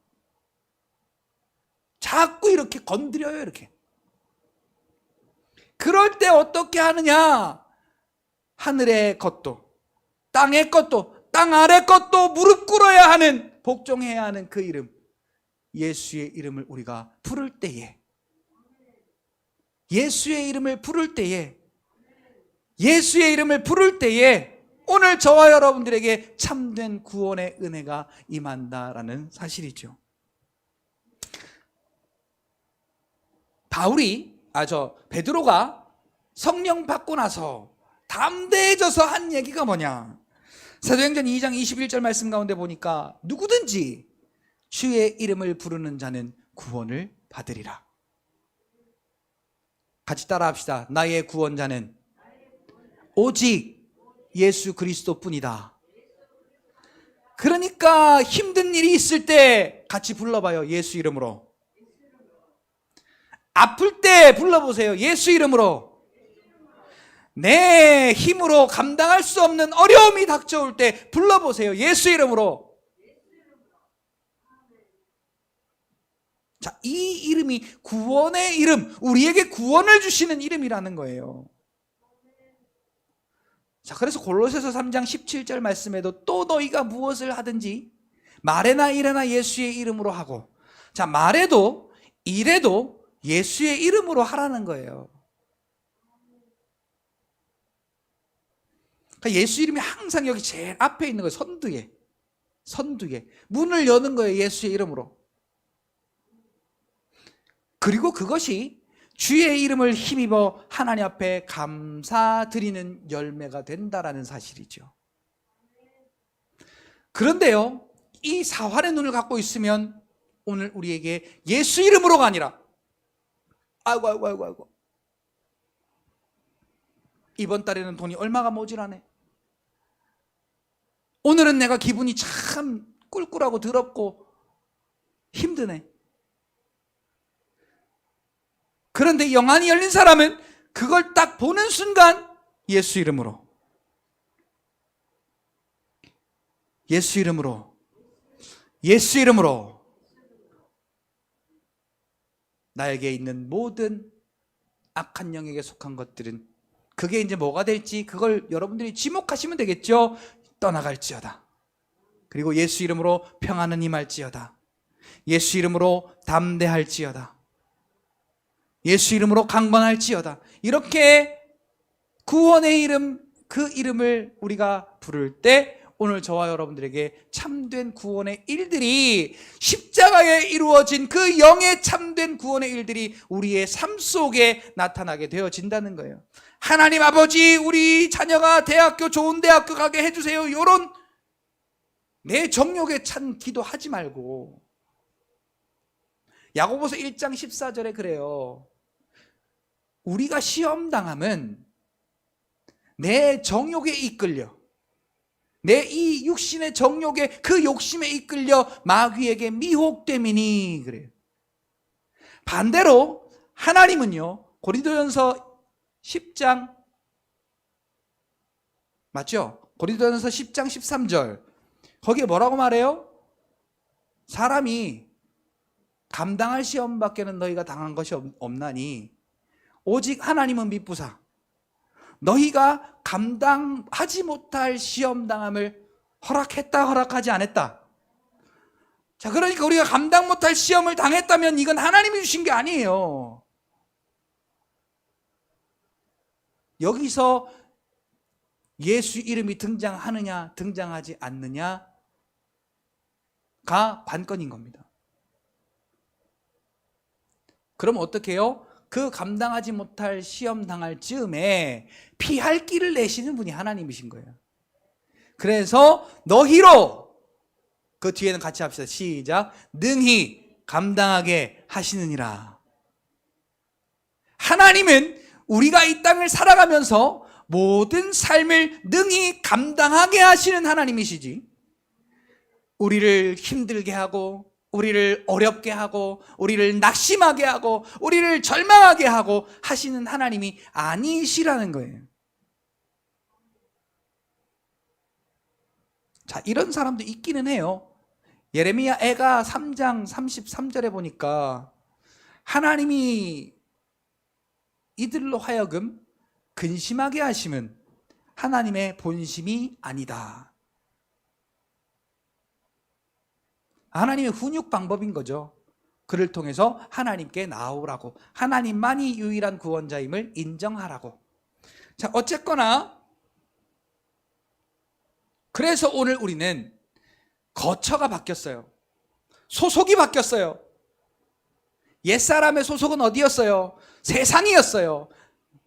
자꾸 이렇게 건드려요, 이렇게. 그럴 때 어떻게 하느냐? 하늘의 것도, 땅의 것도, 땅 아래 것도 무릎 꿇어야 하는, 복종해야 하는 그 이름, 예수의 이름을 우리가 부를 때에, 예수의 이름을 부를 때에, 예수의 이름을 부를 때에 오늘 저와 여러분들에게 참된 구원의 은혜가 임한다라는 사실이죠. 베드로가 성령 받고 나서 담대해져서 한 얘기가 뭐냐? 사도행전 2장 21절 말씀 가운데 보니까 누구든지 주의 이름을 부르는 자는 구원을 받으리라. 같이 따라 합시다. 나의 구원자는 오직 예수 그리스도뿐이다. 그러니까 힘든 일이 있을 때 같이 불러봐요. 예수 이름으로. 아플 때 불러보세요. 예수 이름으로. 내 힘으로 감당할 수 없는 어려움이 닥쳐올 때 불러보세요. 예수 이름으로. 자, 이 이름이 구원의 이름, 우리에게 구원을 주시는 이름이라는 거예요. 자, 그래서 골로새서 3장 17절 말씀에도 또 너희가 무엇을 하든지 말에나 일에나 예수의 이름으로 하고, 자, 말에도 일에도 예수의 이름으로 하라는 거예요. 그러니까 예수 이름이 항상 여기 제일 앞에 있는 거예요. 선두에 문을 여는 거예요. 예수의 이름으로. 그리고 그것이 주의 이름을 힘입어 하나님 앞에 감사드리는 열매가 된다라는 사실이죠. 그런데요, 이 사활의 눈을 갖고 있으면 오늘 우리에게 예수 이름으로가 아니라 아이고 이번 달에는 돈이 얼마가 모자라네. 오늘은 내가 기분이 참 꿀꿀하고 더럽고 힘드네. 그런데 영안이 열린 사람은 그걸 딱 보는 순간 예수 이름으로, 예수 이름으로, 예수 이름으로 나에게 있는 모든 악한 영에게 속한 것들은, 그게 이제 뭐가 될지 그걸 여러분들이 지목하시면 되겠죠. 떠나갈지어다. 그리고 예수 이름으로 평안은 임할지어다. 예수 이름으로 담대할지어다. 예수 이름으로 강건할지어다. 이렇게 구원의 이름, 그 이름을 우리가 부를 때 오늘 저와 여러분들에게 참된 구원의 일들이, 십자가에 이루어진 그 영의 참된 구원의 일들이 우리의 삶 속에 나타나게 되어진다는 거예요. 하나님 아버지, 우리 자녀가 대학교, 좋은 대학교 가게 해주세요, 이런 내 정욕에 찬 기도하지 말고, 야고보서 1장 14절에 그래요. 우리가 시험당함은 내 정욕에 이끌려, 내 이 육신의 정욕에, 그 욕심에 이끌려 마귀에게 미혹됨이니, 그래요. 반대로 하나님은요, 고린도전서 10장 맞죠? 고린도전서 10장 13절 거기에 뭐라고 말해요? 사람이 감당할 시험밖에는 너희가 당한 것이 없나니 오직 하나님은 미쁘사 너희가 감당하지 못할 시험당함을 허락했다, 허락하지 않았다. 자, 그러니까 우리가 감당 못할 시험을 당했다면 이건 하나님이 주신 게 아니에요. 여기서 예수 이름이 등장하느냐 등장하지 않느냐가 관건인 겁니다. 그럼 어떻게 해요? 그 감당하지 못할 시험 당할 즈음에 피할 길을 내시는 분이 하나님이신 거예요. 그래서 너희로, 그 뒤에는 같이 합시다. 시작. 능히 감당하게 하시느니라. 하나님은 우리가 이 땅을 살아가면서 모든 삶을 능히 감당하게 하시는 하나님이시지, 우리를 힘들게 하고, 우리를 어렵게 하고, 우리를 낙심하게 하고, 우리를 절망하게 하고 하시는 하나님이 아니시라는 거예요. 자, 이런 사람도 있기는 해요. 예레미야 애가 3장 33절에 보니까 하나님이 이들로 하여금 근심하게 하심은 하나님의 본심이 아니다. 하나님의 훈육 방법인 거죠. 그를 통해서 하나님께 나오라고, 하나님만이 유일한 구원자임을 인정하라고. 자, 어쨌거나 그래서 오늘 우리는 거처가 바뀌었어요. 소속이 바뀌었어요. 옛사람의 소속은 어디였어요? 세상이었어요.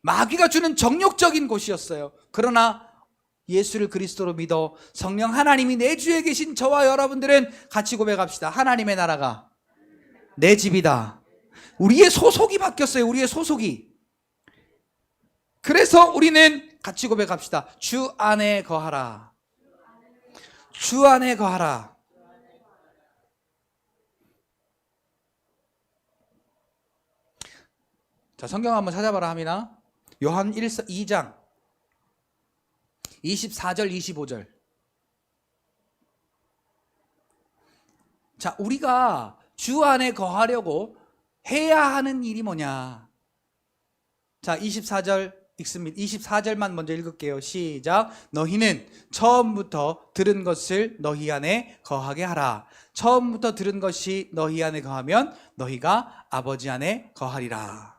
마귀가 주는 정욕적인 곳이었어요. 그러나 예수를 그리스도로 믿어 성령 하나님이 내 주에 계신 저와 여러분들은 같이 고백합시다. 하나님의 나라가 내 집이다. 우리의 소속이 바뀌었어요. 우리의 소속이. 그래서 우리는 같이 고백합시다. 주 안에 거하라. 주 안에 거하라. 자, 성경 한번 찾아봐라 하미나. 요한 2장 24절 25절. 자, 우리가 주 안에 거하려고 해야 하는 일이 뭐냐. 자, 24절 읽습니다. 24절만 먼저 읽을게요. 시작. 너희는 처음부터 들은 것을 너희 안에 거하게 하라. 처음부터 들은 것이 너희 안에 거하면 너희가 아버지 안에 거하리라.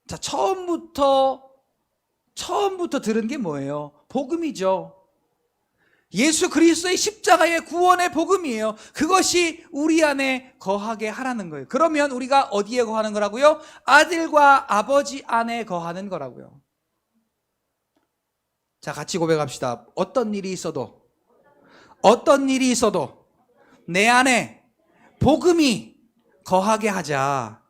자, 처음부터 들은 게 뭐예요? 복음이죠. 예수 그리스도의 십자가의 구원의 복음이에요. 그것이 우리 안에 거하게 하라는 거예요. 그러면 우리가 어디에 거하는 거라고요? 아들과 아버지 안에 거하는 거라고요. 자, 같이 고백합시다. 어떤 일이 있어도 내 안에 복음이 거하게 하자.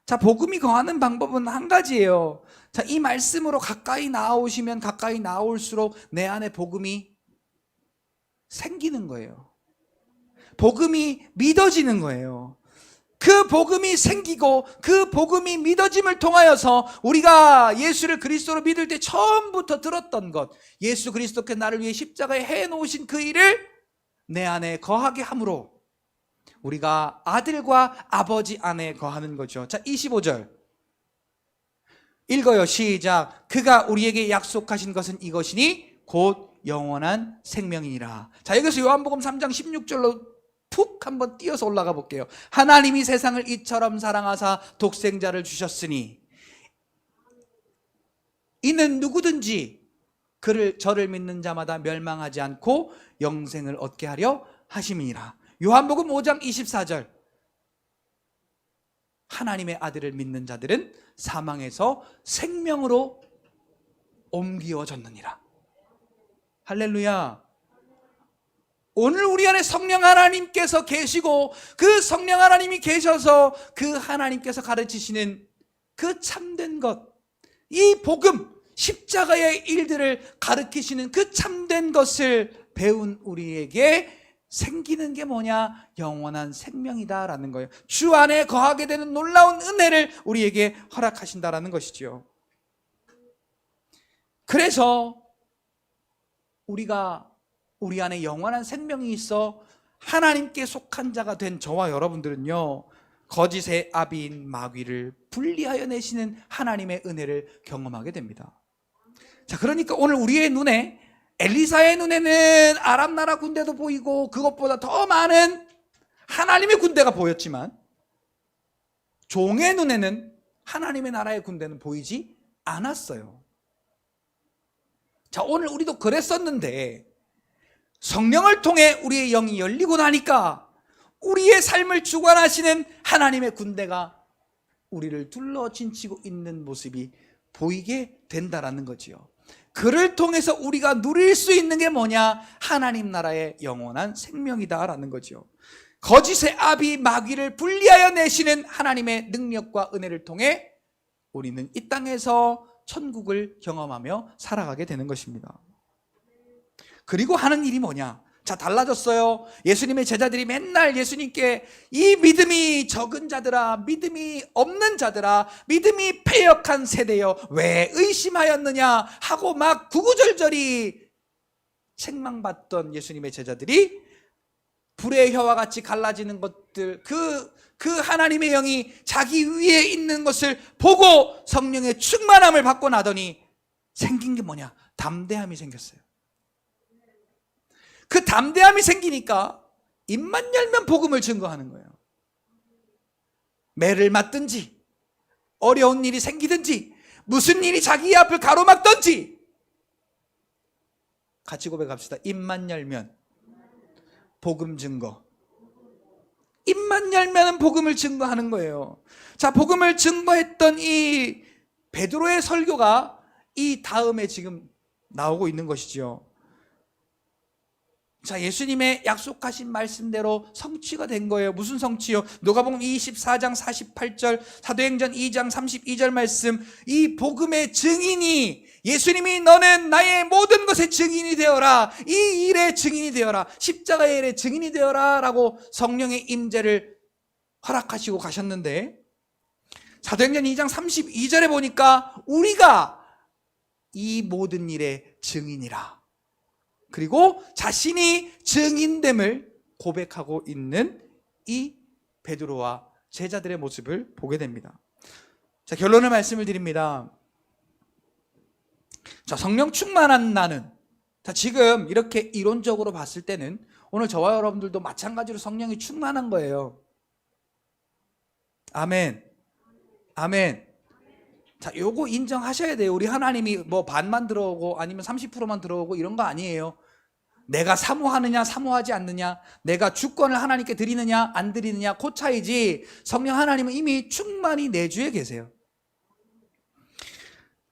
자, 복음이 거하는 방법은 한 가지예요. 자, 이 말씀으로 가까이 나오시면 가까이 나올수록 내 안에 복음이 생기는 거예요. 복음이 믿어지는 거예요. 그 복음이 생기고 그 복음이 믿어짐을 통하여서 우리가 예수를 그리스도로 믿을 때 처음부터 들었던 것, 예수 그리스도께 나를 위해 십자가에 해놓으신 그 일을 내 안에 거하게 함으로 우리가 아들과 아버지 안에 거하는 거죠. 자, 25절 읽어요. 시작. 그가 우리에게 약속하신 것은 이것이니 곧 영원한 생명이니라. 자, 여기서 요한복음 3장 16절로 푹 한번 띄어서 올라가 볼게요. 하나님이 세상을 이처럼 사랑하사 독생자를 주셨으니 이는 누구든지 저를 믿는 자마다 멸망하지 않고 영생을 얻게 하려 하심이니라. 요한복음 5장 24절. 하나님의 아들을 믿는 자들은 사망에서 생명으로 옮겨졌느니라. 할렐루야. 오늘 우리 안에 성령 하나님께서 계시고 그 성령 하나님이 계셔서 그 하나님께서 가르치시는 그 참된 것, 이 복음, 십자가의 일들을 가르치시는 그 참된 것을 배운 우리에게 생기는 게 뭐냐? 영원한 생명이다라는 거예요. 주 안에 거하게 되는 놀라운 은혜를 우리에게 허락하신다라는 것이죠. 그래서 우리가 우리 안에 영원한 생명이 있어 하나님께 속한 자가 된 저와 여러분들은요, 거짓의 아비인 마귀를 분리하여 내시는 하나님의 은혜를 경험하게 됩니다. 자, 그러니까 오늘 우리의 눈에, 엘리사의 눈에는 아람 나라 군대도 보이고 그것보다 더 많은 하나님의 군대가 보였지만, 종의 눈에는 하나님의 나라의 군대는 보이지 않았어요. 자, 오늘 우리도 그랬었는데 성령을 통해 우리의 영이 열리고 나니까 우리의 삶을 주관하시는 하나님의 군대가 우리를 둘러 진치고 있는 모습이 보이게 된다라는 거지요. 그를 통해서 우리가 누릴 수 있는 게 뭐냐? 하나님 나라의 영원한 생명이다라는 거죠. 거짓의 아비 마귀를 분리하여 내시는 하나님의 능력과 은혜를 통해 우리는 이 땅에서 천국을 경험하며 살아가게 되는 것입니다. 그리고 하는 일이 뭐냐? 자, 달라졌어요. 예수님의 제자들이 맨날 예수님께 이 믿음이 적은 자들아, 믿음이 없는 자들아, 믿음이 패역한 세대여 왜 의심하였느냐 하고 막 구구절절히 책망받던 예수님의 제자들이 불의 혀와 같이 갈라지는 것들, 그 하나님의 영이 자기 위에 있는 것을 보고 성령의 충만함을 받고 나더니 생긴 게 뭐냐? 담대함이 생겼어요. 그 담대함이 생기니까 입만 열면 복음을 증거하는 거예요. 매를 맞든지 어려운 일이 생기든지 무슨 일이 자기 앞을 가로막든지 같이 고백합시다. 입만 열면 복음 증거. 입만 열면 복음을 증거하는 거예요. 자, 복음을 증거했던 이 베드로의 설교가 이 다음에 지금 나오고 있는 것이죠. 자, 예수님의 약속하신 말씀대로 성취가 된 거예요. 무슨 성취요? 누가복음 24장 48절, 사도행전 2장 32절 말씀, 이 복음의 증인이, 예수님이 너는 나의 모든 것의 증인이 되어라, 이 일의 증인이 되어라, 십자가의 일의 증인이 되어라 라고 성령의 임재를 허락하시고 가셨는데, 사도행전 2장 32절에 보니까 우리가 이 모든 일의 증인이라, 그리고 자신이 증인됨을 고백하고 있는 이 베드로와 제자들의 모습을 보게 됩니다. 자, 결론을 말씀을 드립니다. 자, 성령 충만한 나는, 자, 지금 이렇게 이론적으로 봤을 때는 오늘 저와 여러분들도 마찬가지로 성령이 충만한 거예요. 아멘. 아멘. 자, 요거 인정하셔야 돼요. 우리 하나님이 뭐 반만 들어오고 아니면 30%만 들어오고 이런 거 아니에요. 내가 사모하느냐 사모하지 않느냐, 내가 주권을 하나님께 드리느냐 안 드리느냐 그 차이지, 성령 하나님은 이미 충만히 내주에 계세요.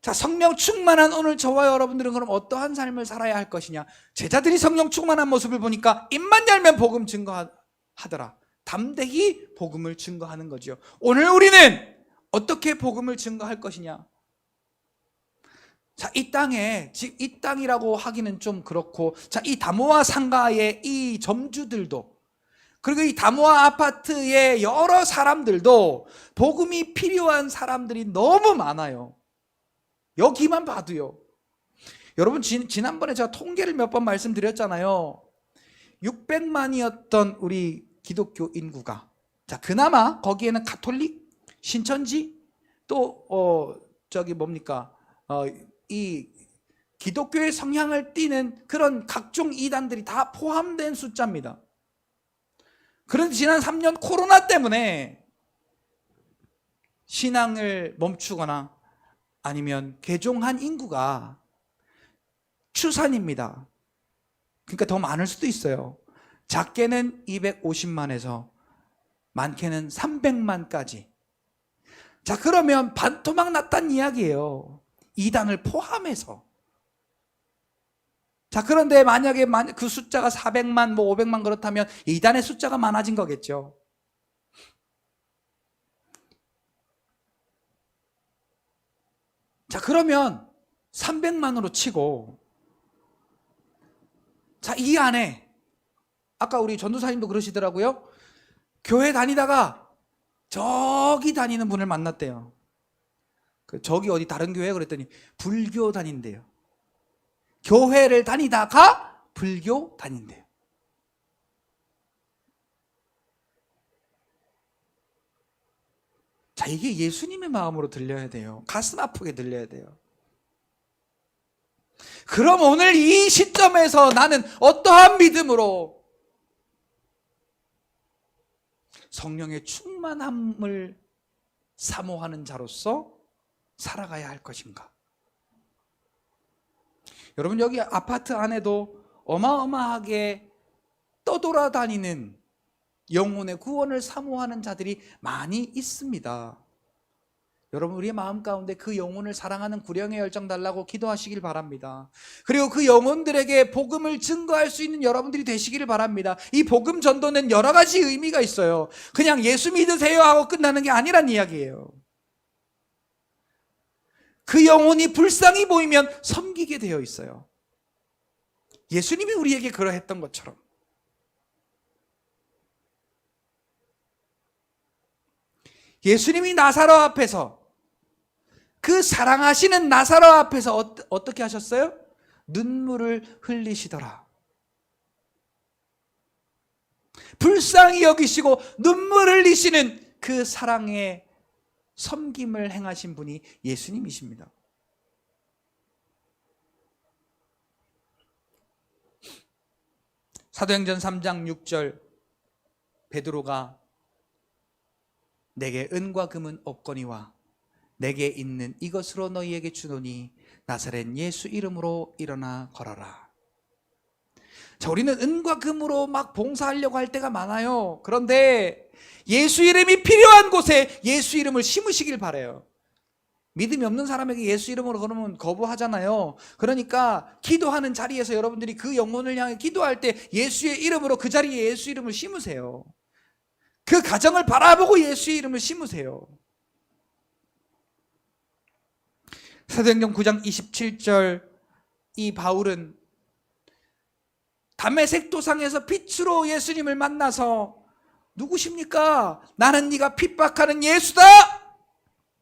자, 성령 충만한 오늘 저와 여러분들은 그럼 어떠한 삶을 살아야 할 것이냐? 제자들이 성령 충만한 모습을 보니까 입만 열면 복음 증거하더라. 담대히 복음을 증거하는 거죠. 오늘 우리는 어떻게 복음을 증거할 것이냐? 자, 이 땅에, 이 땅이라고 하기는 좀 그렇고, 자, 이 다모아 상가의 이 점주들도, 그리고 이 다모아 아파트의 여러 사람들도 복음이 필요한 사람들이 너무 많아요. 여기만 봐도요. 여러분, 지난번에 제가 통계를 몇 번 말씀드렸잖아요. 600만이었던 우리 기독교 인구가, 자, 그나마 거기에는 가톨릭, 신천지, 또 이 기독교의 성향을 띠는 그런 각종 이단들이 다 포함된 숫자입니다. 그런데 지난 3년 코로나 때문에 신앙을 멈추거나 아니면 개종한 인구가 추산입니다. 그러니까 더 많을 수도 있어요. 작게는 250만에서 많게는 300만까지. 자, 그러면 반토막 났다는 이야기예요. 이단을 포함해서. 자, 그런데 만약에 그 숫자가 400만, 500만 그렇다면 이단의 숫자가 많아진 거겠죠. 자, 그러면 300만으로 치고, 자, 이 안에 아까 우리 전도사님도 그러시더라고요. 교회 다니다가 저기 다니는 분을 만났대요. 저기 어디 다른 교회 그랬더니 불교 다닌대요. 교회를 다니다가 불교 다닌대요. 자, 이게 예수님의 마음으로 들려야 돼요. 가슴 아프게 들려야 돼요. 그럼 오늘 이 시점에서 나는 어떠한 믿음으로 성령의 충만함을 사모하는 자로서 살아가야 할 것인가? 여러분, 여기 아파트 안에도 어마어마하게 떠돌아다니는 영혼의 구원을 사모하는 자들이 많이 있습니다. 여러분, 우리의 마음 가운데 그 영혼을 사랑하는 구령의 열정 달라고 기도하시길 바랍니다. 그리고 그 영혼들에게 복음을 증거할 수 있는 여러분들이 되시기를 바랍니다. 이 복음 전도는 여러 가지 의미가 있어요. 그냥 예수 믿으세요 하고 끝나는 게 아니란 이야기예요. 그 영혼이 불쌍히 보이면 섬기게 되어 있어요. 예수님이 우리에게 그러했던 것처럼. 예수님이 나사로 앞에서, 그 사랑하시는 나사로 앞에서 어떻게 하셨어요? 눈물을 흘리시더라. 불쌍히 여기시고 눈물 흘리시는 그 사랑의 섬김을 행하신 분이 예수님이십니다. 사도행전 3장 6절, 베드로가 내게 은과 금은 없거니와 내게 있는 이것으로 너희에게 주노니 나사렛 예수 이름으로 일어나 걸어라. 자, 우리는 은과 금으로 막 봉사하려고 할 때가 많아요. 그런데 예수 이름이 필요한 곳에 예수 이름을 심으시길 바라요. 믿음이 없는 사람에게 예수 이름으로 그러면 거부하잖아요. 그러니까 기도하는 자리에서 여러분들이 그 영혼을 향해 기도할 때 예수의 이름으로 그 자리에 예수 이름을 심으세요. 그 가정을 바라보고 예수의 이름을 심으세요. 사도행전 9장 27절, 이 바울은 다메섹 도상에서 빛으로 예수님을 만나서 누구십니까? 나는 네가 핍박하는 예수다!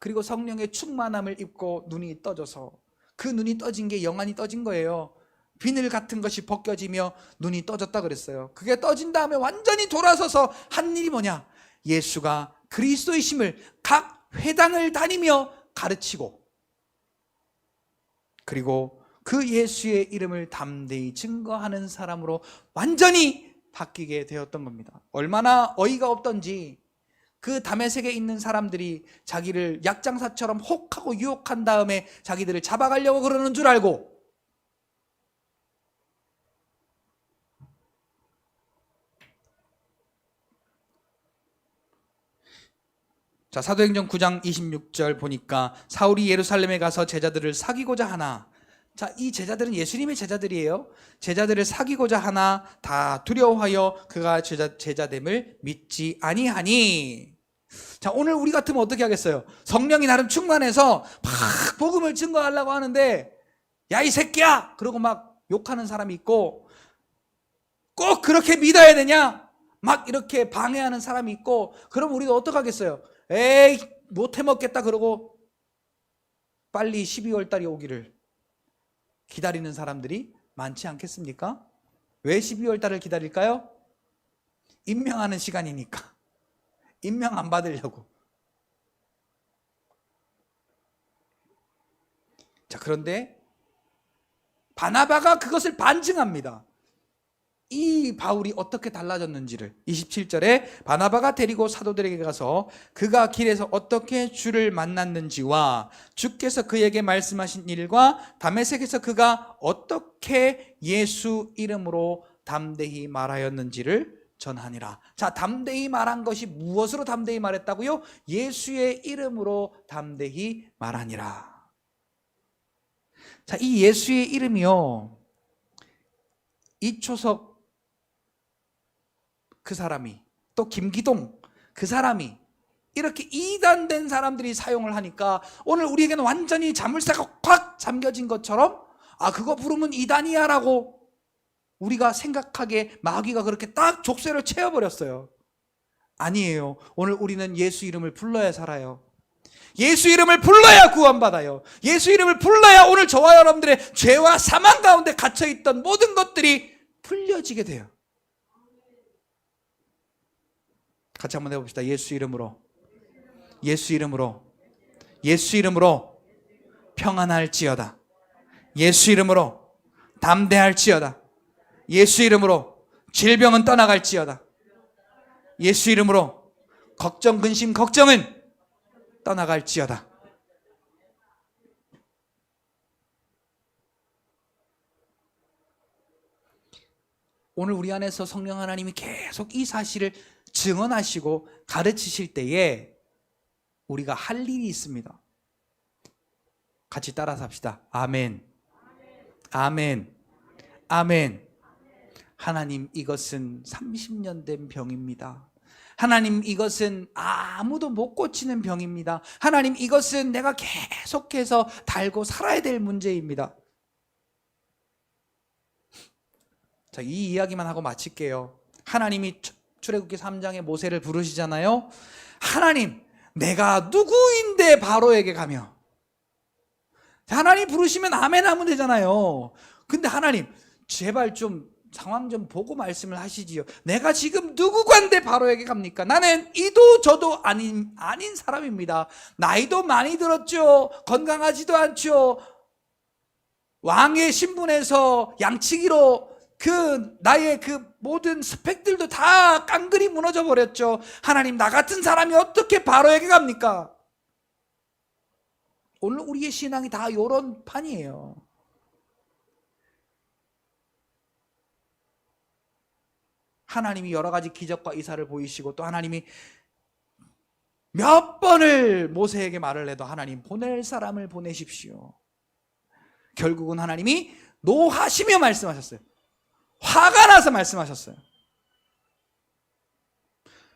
그리고 성령의 충만함을 입고 눈이 떠져서, 그 눈이 떠진 게 영안이 떠진 거예요. 비늘 같은 것이 벗겨지며 눈이 떠졌다 그랬어요. 그게 떠진 다음에 완전히 돌아서서 한 일이 뭐냐? 예수가 그리스도이심을 각 회당을 다니며 가르치고, 그리고 그 예수의 이름을 담대히 증거하는 사람으로 완전히 바뀌게 되었던 겁니다. 얼마나 어이가 없던지 그 다메섹에 있는 사람들이 자기를 약장사처럼 혹하고 유혹한 다음에 자기들을 잡아가려고 그러는 줄 알고, 자, 사도행전 9장 26절 보니까 사울이 예루살렘에 가서 제자들을 사귀고자 하나, 자, 이 제자들은 예수님의 제자들이에요. 제자들을 사귀고자 하나 다 두려워하여 그가 제자됨을 믿지 아니하니. 자, 오늘 우리 같으면 어떻게 하겠어요? 성령이 나름 충만해서 막 복음을 증거하려고 하는데, 야, 이 새끼야! 그러고 막 욕하는 사람이 있고, 꼭 그렇게 믿어야 되냐? 막 이렇게 방해하는 사람이 있고, 그럼 우리도 어떻게 하겠어요? 에이, 못 해먹겠다 그러고 빨리 12월 달이 오기를 기다리는 사람들이 많지 않겠습니까? 왜 12월 달을 기다릴까요? 임명하는 시간이니까. 임명 안 받으려고. 자, 그런데 바나바가 그것을 반증합니다. 이 바울이 어떻게 달라졌는지를 27절에 바나바가 데리고 사도들에게 가서 그가 길에서 어떻게 주를 만났는지와 주께서 그에게 말씀하신 일과 다메섹에서 그가 어떻게 예수 이름으로 담대히 말하였는지를 전하니라. 자, 담대히 말한 것이 무엇으로 담대히 말했다고요? 예수의 이름으로 담대히 말하니라. 자, 이 예수의 이름이요, 이초석 그 사람이, 또 김기동 그 사람이 이렇게 이단된 사람들이 사용을 하니까 오늘 우리에게는 완전히 자물쇠가 꽉 잠겨진 것처럼, 아, 그거 부르면 이단이야 라고 우리가 생각하게 마귀가 그렇게 딱 족쇄를 채워버렸어요. 아니에요. 오늘 우리는 예수 이름을 불러야 살아요. 예수 이름을 불러야 구원받아요. 예수 이름을 불러야 오늘 저와 여러분들의 죄와 사망 가운데 갇혀있던 모든 것들이 풀려지게 돼요. 같이 한번 해봅시다. 예수 이름으로, 예수 이름으로, 예수 이름으로 평안할지어다. 예수 이름으로 담대할지어다. 예수 이름으로 질병은 떠나갈지어다. 예수 이름으로 걱정, 근심, 걱정은 떠나갈지어다. 오늘 우리 안에서 성령 하나님이 계속 이 사실을 증언하시고 가르치실 때에 우리가 할 일이 있습니다. 같이 따라서 합시다. 아멘, 아멘, 아멘. 하나님, 이것은 30년 된 병입니다. 하나님, 이것은 아무도 못 고치는 병입니다. 하나님, 이것은 내가 계속해서 달고 살아야 될 문제입니다. 자, 이 이야기만 하고 마칠게요. 하나님이 출애굽기 3장에 모세를 부르시잖아요. 하나님, 내가 누구인데 바로에게 가며. 하나님 부르시면 아멘 하면 되잖아요. 근데 하나님, 제발 좀 상황 좀 보고 말씀을 하시지요. 내가 지금 누구간데 바로에게 갑니까? 나는 이도 저도 아닌 사람입니다. 나이도 많이 들었죠. 건강하지도 않죠. 왕의 신분에서 양치기로 나의 모든 스펙들도 다 깡그리 무너져 버렸죠. 하나님, 나 같은 사람이 어떻게 바로에게 갑니까? 오늘 우리의 신앙이 다 이런 판이에요. 하나님이 여러 가지 기적과 이사를 보이시고, 또 하나님이 몇 번을 모세에게 말을 해도 하나님, 보낼 사람을 보내십시오. 결국은 하나님이 노하시며 말씀하셨어요. 화가 나서 말씀하셨어요.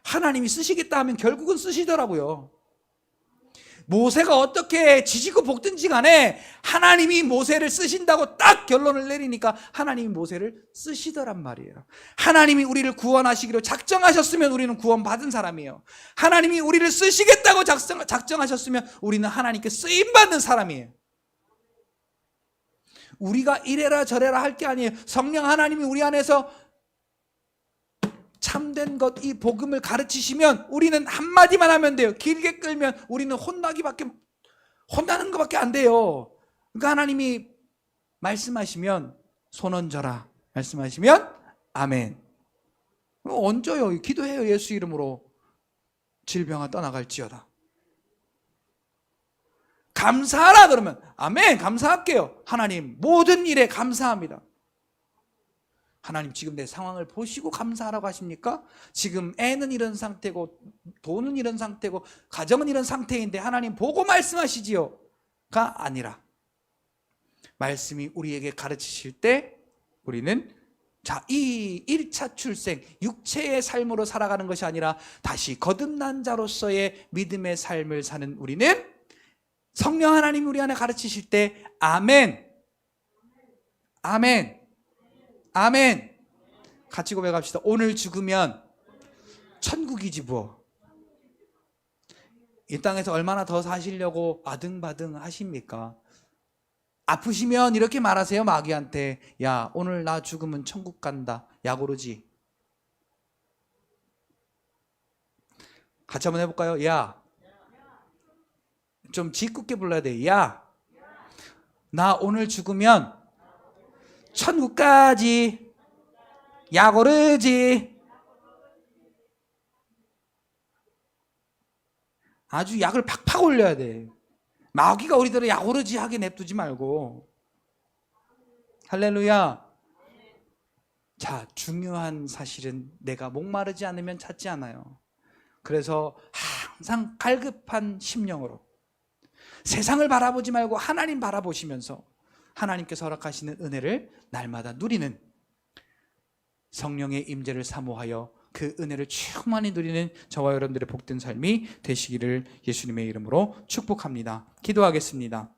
하나님이 쓰시겠다 하면 결국은 쓰시더라고요. 모세가 어떻게 지지고 볶든지 간에 하나님이 모세를 쓰신다고 딱 결론을 내리니까 하나님이 모세를 쓰시더란 말이에요. 하나님이 우리를 구원하시기로 작정하셨으면 우리는 구원받은 사람이에요. 하나님이 우리를 쓰시겠다고 작정하셨으면 우리는 하나님께 쓰임받는 사람이에요. 우리가 이래라 저래라 할 게 아니에요. 성령 하나님이 우리 안에서 참된 것, 이 복음을 가르치시면 우리는 한마디만 하면 돼요. 길게 끌면 우리는 혼나는 것밖에 안 돼요. 그러니까 하나님이 말씀하시면 손 얹어라, 말씀하시면 아멘. 얹어요. 기도해요. 예수 이름으로 질병아 떠나갈지어다. 감사하라 그러면 아멘, 감사할게요. 하나님, 모든 일에 감사합니다. 하나님, 지금 내 상황을 보시고 감사하라고 하십니까? 지금 애는 이런 상태고 돈은 이런 상태고 가정은 이런 상태인데 하나님 보고 말씀하시지요? 가 아니라, 말씀이 우리에게 가르치실 때 우리는 이 1차 출생, 육체의 삶으로 살아가는 것이 아니라 다시 거듭난 자로서의 믿음의 삶을 사는 우리는 성령 하나님이 우리 안에 가르치실 때 아멘, 아멘, 아멘. 같이 고백합시다. 오늘 죽으면 천국이지 뭐. 이 땅에서 얼마나 더 사시려고 아등바등 하십니까? 아프시면 이렇게 말하세요. 마귀한테, 야, 오늘 나 죽으면 천국 간다. 야구르지. 같이 한번 해볼까요? 야, 좀 짓궂게 불러야 돼. 야, 나 오늘 죽으면 천국까지 약 오르지. 아주 약을 팍팍 올려야 돼. 마귀가 우리들을 약 오르지 하게 냅두지 말고. 할렐루야. 자, 중요한 사실은 내가 목마르지 않으면 찾지 않아요. 그래서 항상 갈급한 심령으로 세상을 바라보지 말고 하나님 바라보시면서 하나님께서 허락하시는 은혜를 날마다 누리는, 성령의 임재를 사모하여 그 은혜를 충만히 누리는 저와 여러분들의 복된 삶이 되시기를 예수님의 이름으로 축복합니다. 기도하겠습니다.